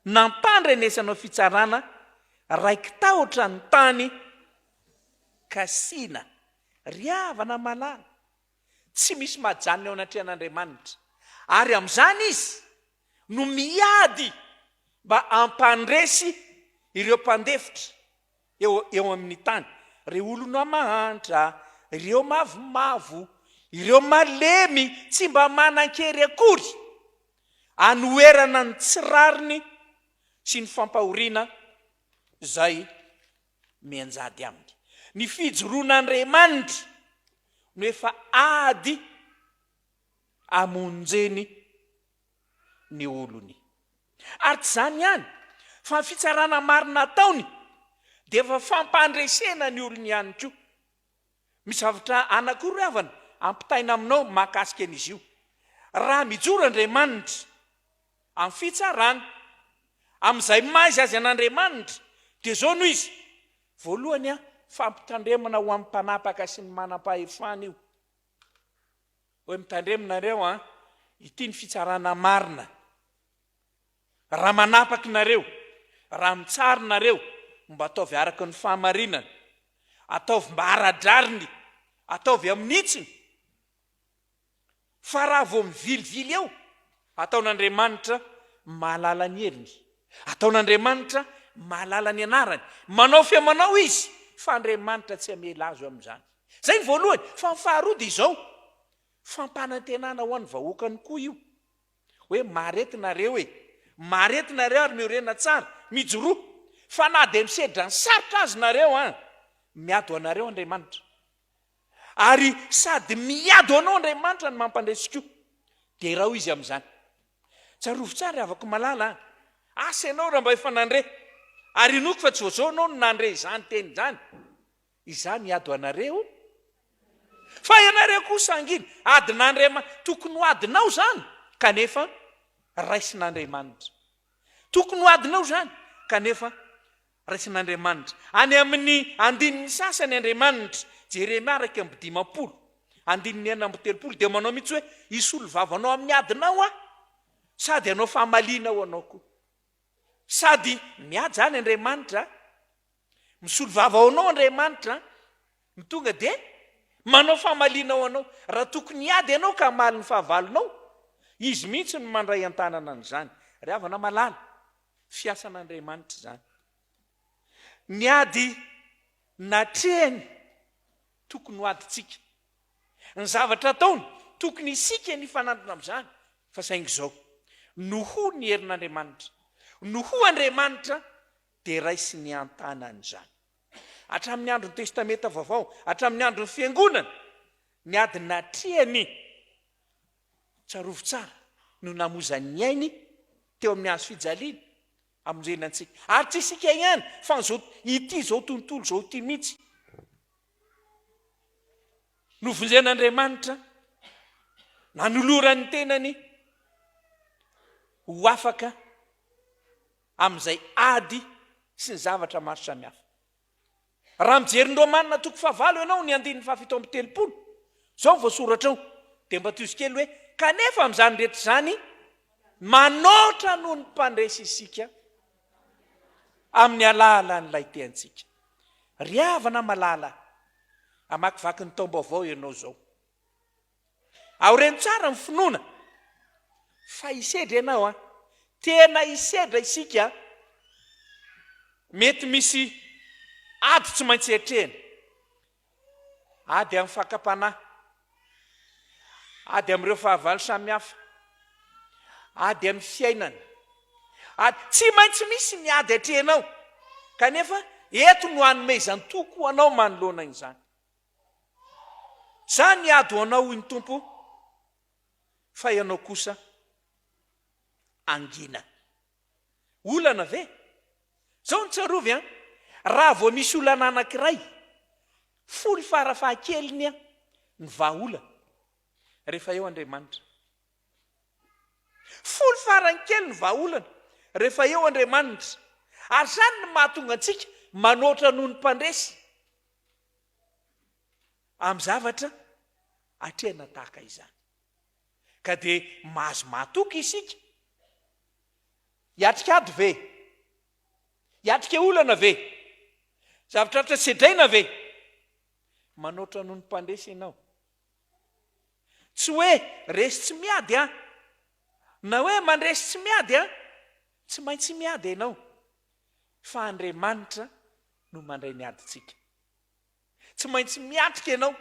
nampandrenesanao fitsarana, raiky tahotra ny tany kasina. Riavana malala. Tsy misy mahajany ao anatrehan'Andriamanitra. Ary amin'izany izy no miady mba ampandresy ireo mpandefitra eo amin'ny tany. Ireo olona mahantra, ireo mavomavo, ireo malemy, tsy mba manan-kery akory, anoerana ny tsirariny sy ny fampahoriana zay mianjady aminy. Ny fijoroan'Andriamanitra no efa ady amonjeny ny olony. Ary tsy zany ihany, fa fitsarana marina taony dia efa fampandresena ny olony ihany koa. Misy zavatra anankiroa avana ampitaina aminao mahakasika an'izy io. Raha mijoro Andriamanitra amin'ny fitsarana, amin'izay maizy azy an'Andriamanitra, dia zao no izy. Voalohany fampitandremana ho amin'ny mpanapaka sy ny manam-pahefana io. Hoe mitandreminareo ity ny fitsarana marina. Raha manapaka nareo, raha mitsara nareo, mba ataovy araka ny fahamarinana, ataovy mba aradrariny, ataovy amin'ny itsiny. Fa raha vao mivilivily eo, ataon'Andriamanitra mahalala ny heriny, ataon'Andriamanitra mahalala ny anarany, manao fiamanao izy, fa Andriamanitra tsy hamela azo amin'izany. Zay ny voalohany. Fa ny faharoa dia izao, fampanantenana ho an'ny vahoakany koa io. Hoe maretinareo maretinareo ary miorena tsara, mijoro. Fa na dia misedra ny sarotra azy nareo, miady ho anareo Andriamanitra. ary sady miady anao Andriamanitra ny mampandresiko dia raha izy amin'izany tsarovo tsara avako malala asa ianao raha mba efa nandre ary inoko fa tsy voazao anao no nandre izany teny izany izany ado anareo fa ianareo kosa anginy tokony ho adinao zany kanefa raisin'Andriamanitra tokony ho adinao zany kanefa raisin'Andriamanitra any amin'ny andininy sasany Andriamanitra Jeremia araky amby 50 andininy 4 dia manao mihitsy hoe isolo vavanao amin'ny adinao sady anao fahamalinao anao koa sady miady zany Andriamanitra misolo vavanao Andriamanitra mitonga dia manao fahamalinao anao raha tokony iady ianao ka maly ny fahavalonao izy mihitsy no mandray an-tanana an'izany ry havana malala fiasan'Andriamanitra zany niady natrehany tokony ho aditsika ny zavatra ataony tokony isika ny fanantona amin'izany fa saingy zao noho ny herin'Andriamanitra noho Andriamanitra dia raisy ny an-tanany zany hatramin'ny andron'ny testamenta vaovao hatramin'ny andron'ny fiangonana niady natrehany tsarovo tsara no namozany ainy teo amin'ny hazo fijaliana amonjenantsika ary tsy isika ihany fa zao ity zao tontolo zao ity mihitsy novonjen'Andriamanitra nanolorany tenany ho afaka amin'izay ady sy ny zavatra maro samihafa raha mijery Romanina 9 ianao ny andininy 7:30 zao voasoratra ao dia mba toizy kely hoe kanefa amin'izany rehetra zany manoatra noho ny mpandresy isika amin'ny alalan'ilay teantsika ry havana malala amakivaky ny taom-baovao ianao zao aoreny tsara ny finoana fa isedra ianao tena isedra isika mety misy ady tsy maintsy etrehana ady amin'ny fakapanahy ady amin'ireo fahavalo samihafa ady amin'ny fiainana ady tsy maintsy misy ny ady etrehanao kanefa eto no hanome izany toko anao manoloana izany zany ady ho anao ny tompo fa ianao kosa angina olana ve zao ny tsarovy raha vao misy olana anankiray folo farafahakeliny ny vahaolana rehefa eo Andriamanitra folo farany kely ny vahaolana rehefa eo Andriamanitra ary zany ny mahatonga antsika manoatra noho ny mpandresy amin'ny zavatra atrehana tahaka izany ka dia mahazo mahatoky isika hiatrika ady ve hiatrika olana ve zavatra tra sedraina ve manoatra noho ny mpandresy ianao tsy hoe resy tsy miady na hoe mandresy tsy miady tsy maintsy miady ianao fa Andriamanitra no mandray ny aditsika tsy maintsy miatrika ianao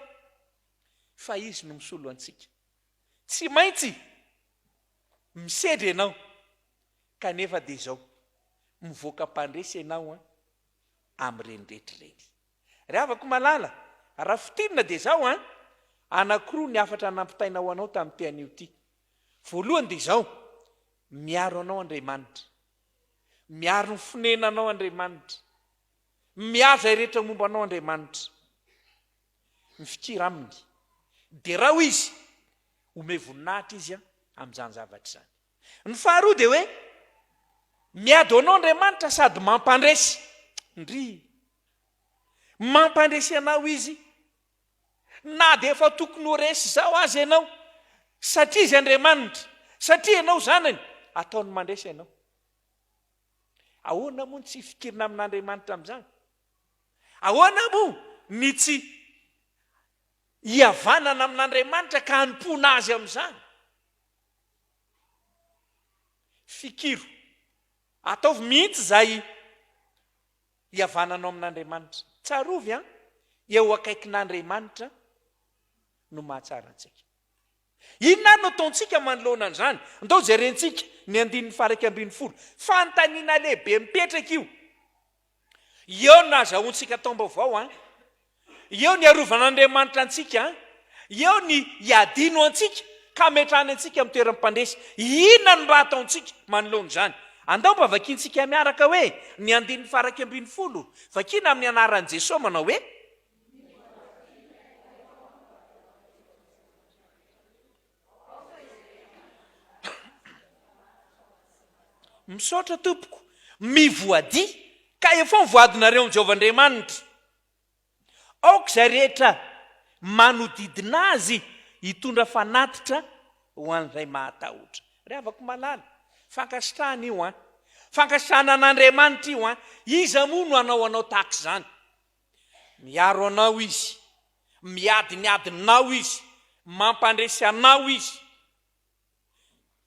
fa izy no misolo antsika tsy maintsy misedra ianao kanefa dia zao mivoaka mpandresy ianao amin'ireny rehetrareny ry havako malala raha fitirina dia zao anankiroa ny afatra nampitainao anao tamin'ny tean'io ity voalohany dia zao miaro anao Andriamanitra miaro ny fonenanao Andriamanitra miaro zay rehetra momba anao Andriamanitra mifikira aminy dia raha izy ome voninahitra izy amin'izany zavatra izany ny faharoa dia hoe miady anao Andriamanitra sady mampandresy mampandresy anao izy na dia efa tokony ho resy zao azy ianao satria izy Andriamanitra satria ianao zanany ataony mandresy ianao ahoana moa ny tsy fikirina amin'Andriamanitra amin'izany ahoana moa ny tsy hiavanana amin'Andriamanitra ka hanompoana azy amin'izany fikiro ataovy mihitsy zay hiavananao amin'Andriamanitra tsarovy eo akaikin'Andriamanitra no mahatsara antsika inona no ataontsika manoloana an'izany ndao jerentsika ny 1:12 fantaniana lehibe mipetraka io eo nazahoantsika taom-baovao eo ny arovan'andriamanitra antsika, eo ny iadino antsika ka metrany antsika amin'ny toeran'ny mpandresy. Inona no mba ataontsika manoloana izany? Andao mba vakiantsika miaraka hoe ny 140 vakina amin'ny anaran'i Jesosy manao hoe misaotra tompoko, mivoadia ka efa mivoadinareo ny Jehovahandriamanitra. Aoka izay rehetra manodidina azy hitondra fanatitra ho an'izay mahatahotra. Ry avako malala, fankasitrahana io a, fankasitrahana an'Andriamanitra io a, iza moa no anao tahaka izany? Miaro anao izy, miadinao izy, mampandresy anao izy.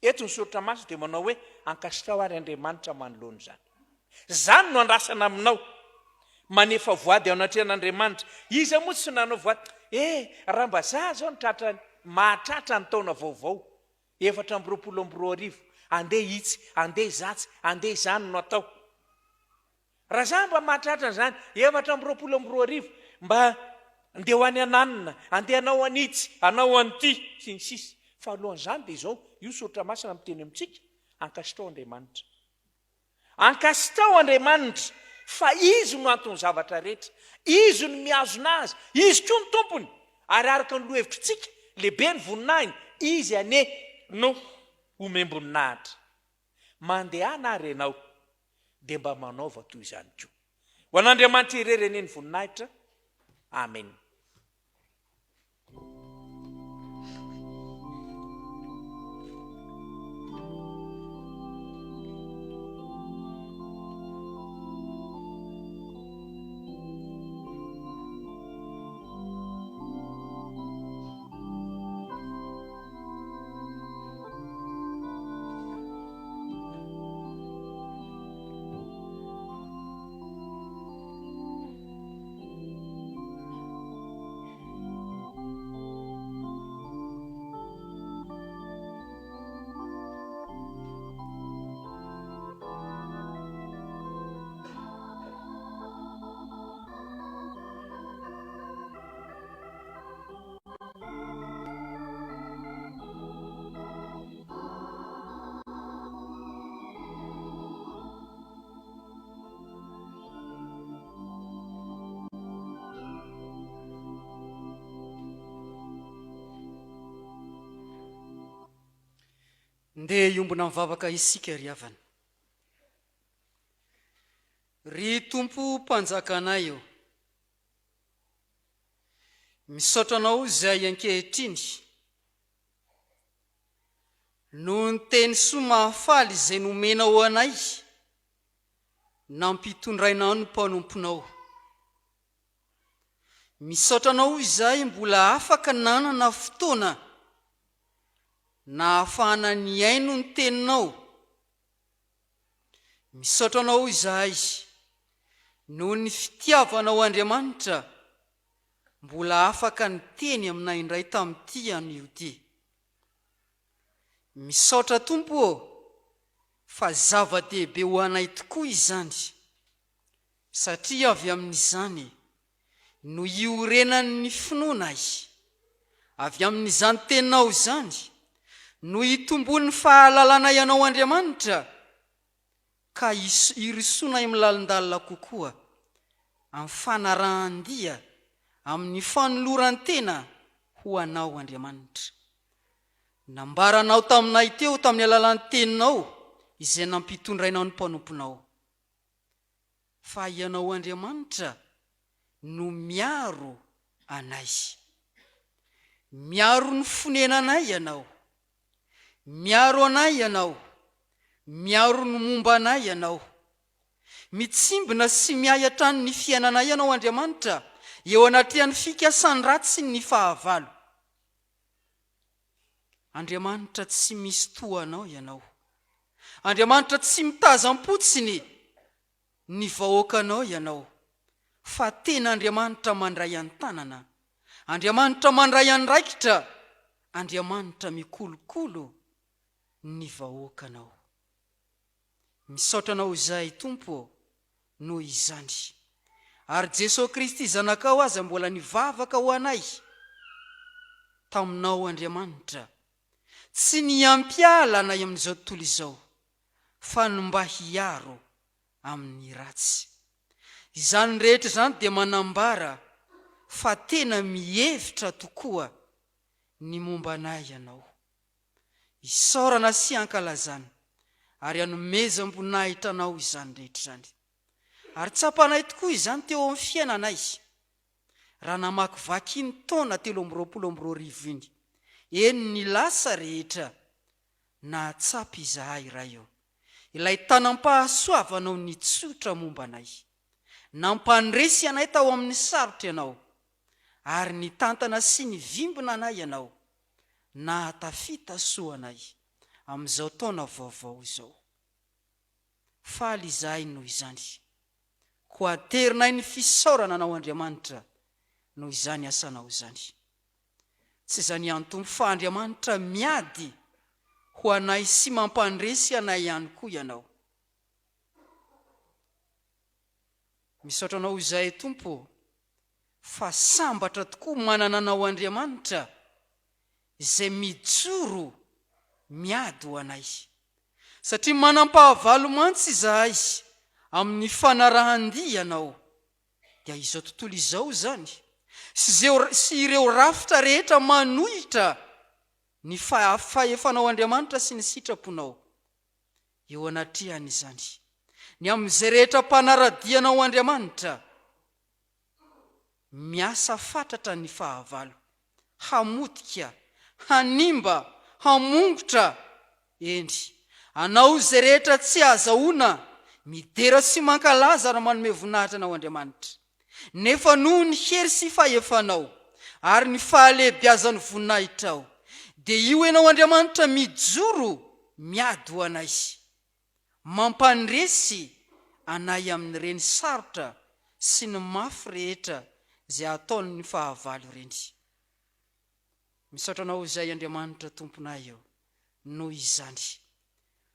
Eto ny soratra masina dia manao hoe ankasitrao ary Andriamanitra manoloana izany. Zany no andrasana aminao manefa voady ao anatrehan'Andriamanitra. Iza moa tsy nanao voady? Raha mba za zao nitratra mahatratra ny taona vaovao 420 andeha hitsy, andeha zatsy, andeha izany no atao. Raha za mba mahatratra zany 420 mba andeha ho any ananina, andeha anao anitsy, anao an'ity sy ny sisy. Fa alohan'izany dia izao, io soratra masina miteny amintsika, ankasitrao Andriamanitra. Ankasitrao Andriamanitra, fa izy no anton'ny zavatra rehetra, izy no miazona azy, izy koa ny tompony. Ary araka ny lohevitrintsika, lehibe ny voninahiny, izy ane no omemboninahitra. Mandehana ary ianao dia mba manaova toy izany koa. Ho an'Andriamanitra ireny ny voninahitra. Amen. Ndeha iombona mivavaka isika ry havana. Ry tompo mpanjakanay eo, misaotra anao izay ankehitriny no ny teny soa mahafaly izay nomenao anay nampitondraina ny mpanomponao. Misaotra anao izay mbola afaka nanana fotoana na ahafahana ny aino ny teninao. Misaotra anao izahay noho ny fitiavanao Andriamanitra mbola afaka ny teny aminay indray tamin'ity anio ty. Misaotra Tompo fa zava-dehibe ho anay tokoa izany, satria avy amin'izany no iorenan'ny finoanay, avy amin'izany teninao izany no hitombon'ny fahalalana ianao Andriamanitra, ka irisoanay milalindalina kokoa amin'ny fanarahan-dia amin'ny fanoloran-tena ho anao Andriamanitra. Nambaranao taminay teo tamin'ny alalan'ny teninao izay nampitondrainao ny mpanomponao. Fa ianao Andriamanitra no miaro anay, miaro ny fonenanay ianao, miaro anay ianao, miaro ny momba anay ianao, mitsimbina sy miayatra ny fiainanay ianao Andriamanitra eo anatrehan'ny fikasany ratsy ny fahavalo. Andriamanitra tsy misy toanao ianao, Andriamanitra tsy mitazam-potsiny ny vahoakanao ianao, fa tena Andriamanitra mandray an-tanana, Andriamanitra mandray andraikitra, Andriamanitra mikolokolo ny vahoakanao. Misaotra anao izay Tompo noho izany, ary Jesosy Kristy zanakao aza mbola nivavaka ho anay taminao Andriamanitra, tsy niampiala nay amin'izao tontolo izao, fa ny mba hiaro amin'ny ratsy. Izany rehetra izany dia manambara fa tena mihevitra tokoa ny momba anay ianao. Isaorana sy ankalazana ary anomezam-boninahitra anao izany rehetra izany. Ary tsapanay tokoa izany teo amin'ny fiainanay. Raha namakivaky ny taona 322 iny, eny ny lasa rehetra nahatsapy izahay iray eo. Ilay tanam-pahasoavanao nitsotra momba anay, nampandresy anay tao amin'ny sarotra ianao, ary nitantana sy nivimbina anay ianao, nahatafita soa anay amin'izao taona vaovao izao. Faly izahay noho izany, ko aterinay ny fisaorana anao Andriamanitra noho izany asanao izany. Tsy izany antompo fa Andriamanitra miady ho anay sy mampandresy anay ihany koa ianao. Misaotra anao izay Tompo, fa sambatra tokoa manana anao Andriamanitra izay mijoro miady ho anay, satria manam-pahavalo mantsy izahay amin'ny fanarahan-dia ianao. Dia izao tontolo izao zany, sy ireo rafitra rehetra manohitra ny fahefanao Andriamanitra sy ny sitraponao eo anatrehany izany. Ny amin'izay rehetra mpanaradianao Andriamanitra, miasa fatratra ny fahavalo, hamotika, hanimba, hamongotra. Eny, anao izay rehetra tsy azahoana, midera sy mankalaza raha manome voninahitra anao Andriamanitra. Nefa noho ny hery sy fahefanao ary ny fahalehibiazan'ny voninahitrao, dia io ianao Andriamanitra mijoro miady ho anay, mampandresy anay amin'ireny sarotra sy ny mafy rehetra izay ataony fahavalo ireny. Misaotra anao izay Andriamanitra Tomponay eo noho izany,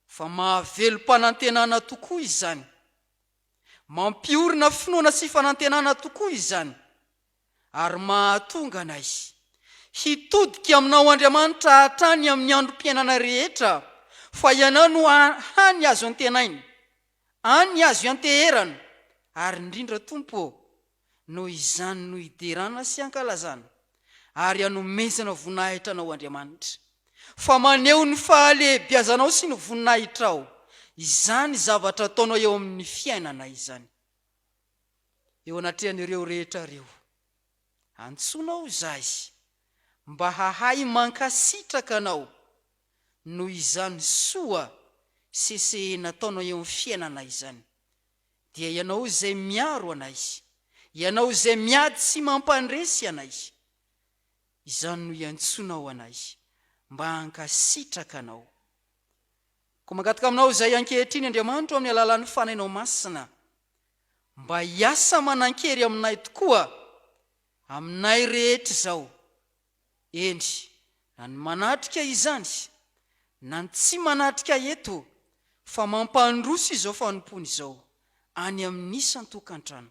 fa mahavelo-panantenana tokoa izany, mampiorina finoana sy fanantenana tokoa izany, ary mahatonga anay hitodika aminao Andriamanitra hatrany amin'ny androm-piainana rehetra, fa ianao no hany azo antenainy, hany azo anteherana, ary indrindra Tompo, noho izany no hiderana sy ankalazana ary anomezana voninahitra anao Andriamanitra, fa maneho ny fahalehibiazanao sy ny voninahitrao. Izany zavatra ataonao eo amin'ny fiainana izany, eo anatrehan'ireo rehetra reo. Antsonao izahay mba hahay mankasitraka anao noho izany soa sesehena ataonao eo amin'ny fiainana izany. Dia ianao izay miaro anay, ianao izay miady sy mampandresy anay, izany no iantsonao anay mba hankasitraka anao. Ko mangataka aminao izay ankehitriny Andriamanitra amin'ny alalan'ny fanainao masina, mba hiasa manan-kery aminay tokoa aminay rehetra izao. Eny, na ny manatrika izany, na ny tsy manatrika eto, fa mampandroso izao fanompony izao any amin'ny isan-tokantrano.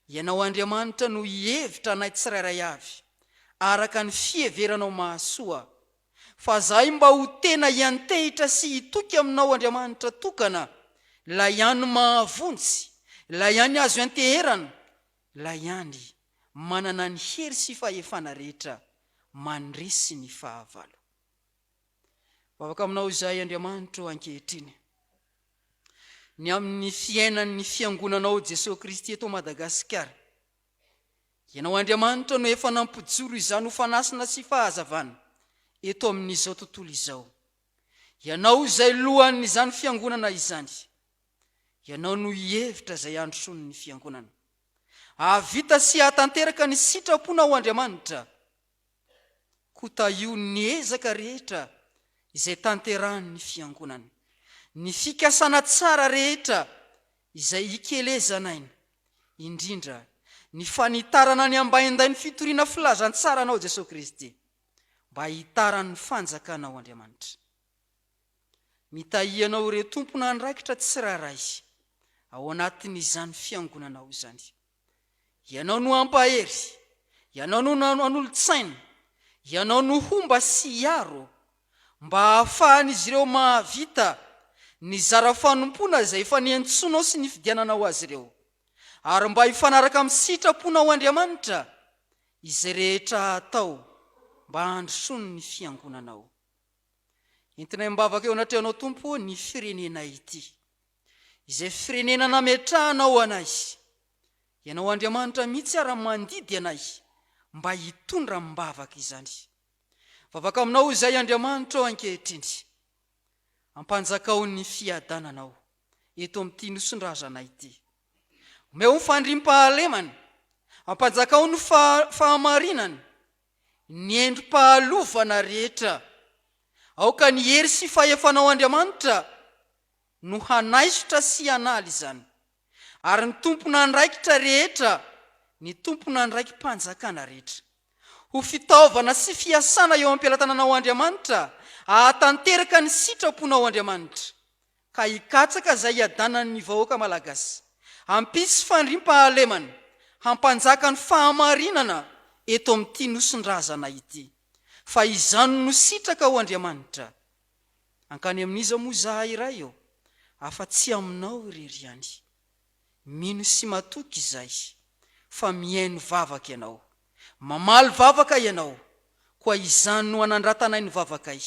Ianao Andriamanitra no hihevitra anay tsirairay avy araka ny fiheveranao mahasoa, fa zahay mba ho tena hiantehitra sy hitoky aminao Andriamanitra tokana, la ihany mahavontsy, la ihany azo anteherana, la ihany manana ny hery sy fahefana rehetra mandresy ny fahavalo. Vavaka aminao izay Andriamanitra ankehitriny, ny amin'ny fiainan'ny fiangonanao Jesosy Kristy eto Madagasikara. Ianao Andriamanitra no efa nampijoro izany ho fanasina sy fahazavana eto amin'izao tontolo izao. Ianao izay lohan'izany fiangonana izany, ianao no hihevitra izay androson'ny fiangonana. Havita sy hatanteraka ny sitraponao Andriamanitra, kota io ny ezaka rehetra izay tanterahan'ny fiangonana, ny fikasana tsara rehetra izay hikelezanaina, indrindra ny fanitarana ny ambainday ny fitoriana filazantsara anao Jesosy Kristy, mba hitaran'ny fanjakanao Andriamanitra. Mitahianao ireo tompona andraikitra tsirairay ao anatin'izany fiangonanao izany. ianao no ampahery, ianao no an'olo-tsaina, ianao no homba sy iaro mba hahafahan'izy ireo mahavita ny zara fanompoana izay efa niantsonao sy ny fidiananao azy ireo, ary mba hifanaraka amin'ny sitraponao Andriamanitra izay rehetra atao mba handrosoany ny fiangonanao. Entinay mbavaka eo anatrehanao Tompo ny firenena ity, izay firenena nametrahanao anay. Ianao Andriamanitra mihitsy ary mandidy anay mba hitondra mbavaka izany. Vavaka aminao izay Andriamanitra ao ankehitriny, ampanjakao ny fiadananao eto amin'ity nosondrazana ity. Omeo ny fandriam-pahalemany, ampanjakao ny fahamarinany, ny endrim-pahalovana rehetra. Aoka ny hery sy fahefanao Andriamanitra no hanaisotra sy hanaly izany, ary ny tompona andraikitra rehetra, ny tompona andraiki-panjakana rehetra, ho fitaovana sy fiasana eo am-pialatananao Andriamanitra, ahatanteraka ny sitraponao Andriamanitra, ka hikatsaka izay adanan'ny vahoaka malagasy, hampisy fandriam-pahalemany, hampanjaka ny fahamarinana eto amin'ity nosondrazana ity. Fa izany no sitraka ao Andriamanitra. Ankany amin'iza moa zahay iray eo, afa-tsy aminao irery ihany. Mino sy matoky izay, fa mihaino vavaka ianao, mamaly vavaka ianao, koa izany no anandratanay ny vavakay.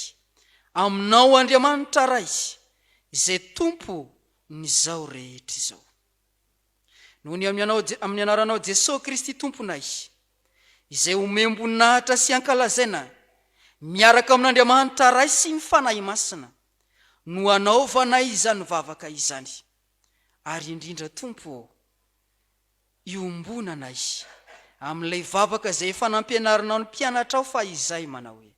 Aminao Andriamanitra ray, izay Tompo ny zao rehetra izao. Noho ny amin'ny anaranao Jesosy Kristy Tomponay, izay omemboninahitra sy ankalazaina, miaraka amin'Andriamanitra ray sy ny fanahy masina, no anaovanay izany vavaka izany. Ary indrindra Tompo, iombonanay amin'ilay vavaka izay efa nampianarinao ny mpianatra ao fa izay manao hoe: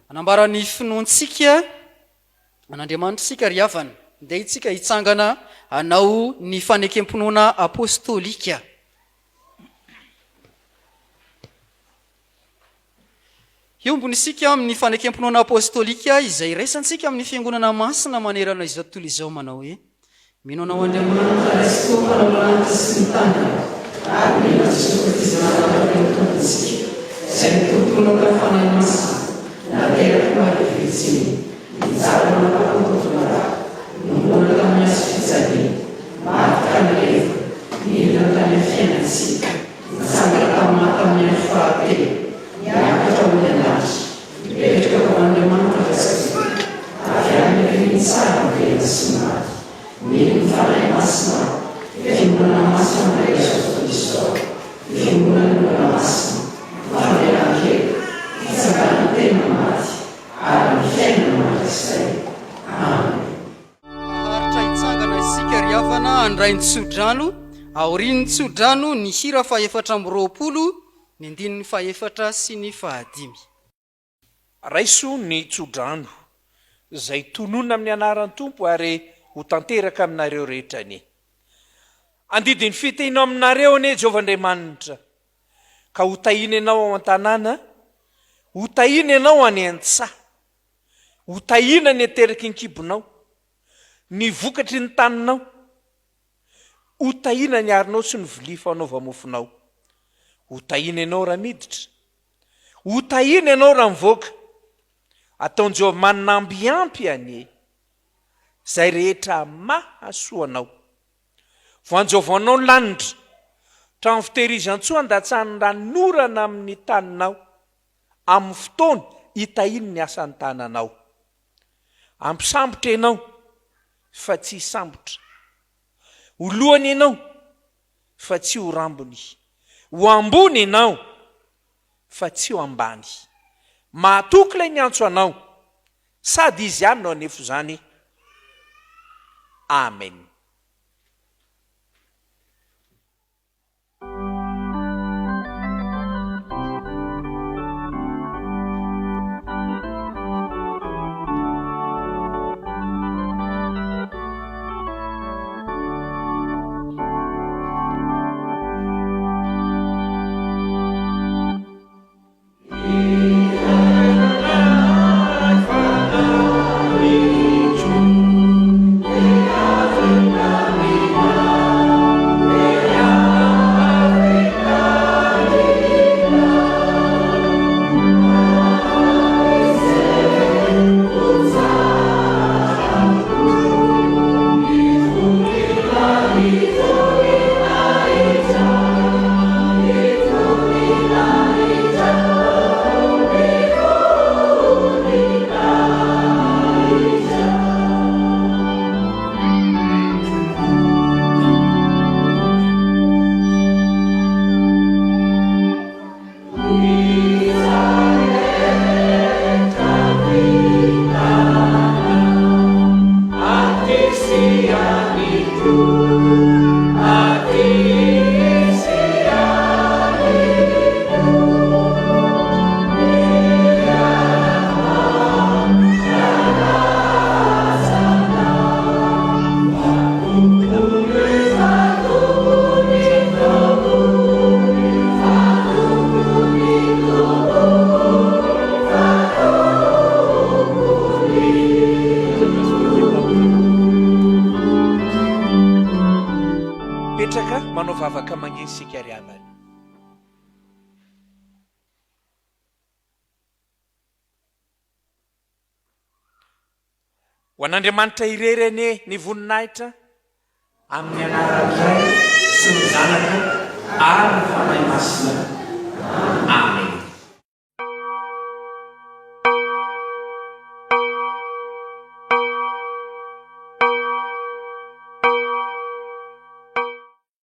anambarany finoantsika an'Andriamanitra sika ry havana, dia itsika hitsangana hanao ny fanekem-pinoana apôstôlika. Iombony isika amin'ny fanekem-pinoana apôstôlika izay raisantsika amin'ny fiangonana masina manerana izao tontolo izao, manao hoe: mino anao Andriamanitra sy tompanao lanitra sy ny tany, ary mino Jesosy Kristy nanatantsika, izay nitomponao ka fanahy masina, nateraka marevitsiny, nijara manapakotona, nombona tamy azo fitsaliana, marika ny revo, nilina tany amin'ny fiainantsika, nitsangana tamy tamy amin'ny fahatelo, niakatra ao amin'ny anatra, mipetraka ao Andriamanitra Jesosy, avy amin'ny reny tsara mivena sy maty, mino ny fanahy masina, fiangonana masina na Jesosy Kristy, fiangonana olona masina, famelan-kely, fitsangana tena maty, ary ny fiainana mandrakizay. Amen. Haritra hitsangana isika ry havana andray ny tsodrano, aoriany ny tsodrano ny hira fa 420, ny andininy fa 4 sy ny fahadimy. Raiso ny tsodrano izay tonona amin'ny anaran'ny Tompo ary ho tanteraka aminareo rehetra ni. Andidiny fitehinao aminareo ane Jehovah Andriamanitra, ka ho tahina ianao ao an-tanàna, ho tahina ianao any an-tsaha, ho tahina ny ateraky ny kibonao, ny vokatry ny taninao, ho tahina ny arinao sy ny vilia fanaova-mofonao, ho tahina ianao raha miditra, ho tahina ianao raha mivoaka, ataony Jehovah manambiampy anie izay rehetra mahasoanao. Voanjovanao ny lanitra, trano fitehirizan-tsoa andatsahany ranorana amin'ny taninao, amin'ny fotoana hitahiny ny asan'ny tananao. Ampisambotra ianao fa tsy sambotra, ho lohany ianao fa tsy ho rambony, ho ambony ianao fa tsy ho ambany. Mahatoky ilay miantso anao, sady izy ihany no anefo izany. Amen. mipetraka manao vavaka magneny sika ry havany. Ho an'Andriamanitra irerene ny voninahitra amin'ny anaran'iray sy ny zanaka ary ny fanahy masina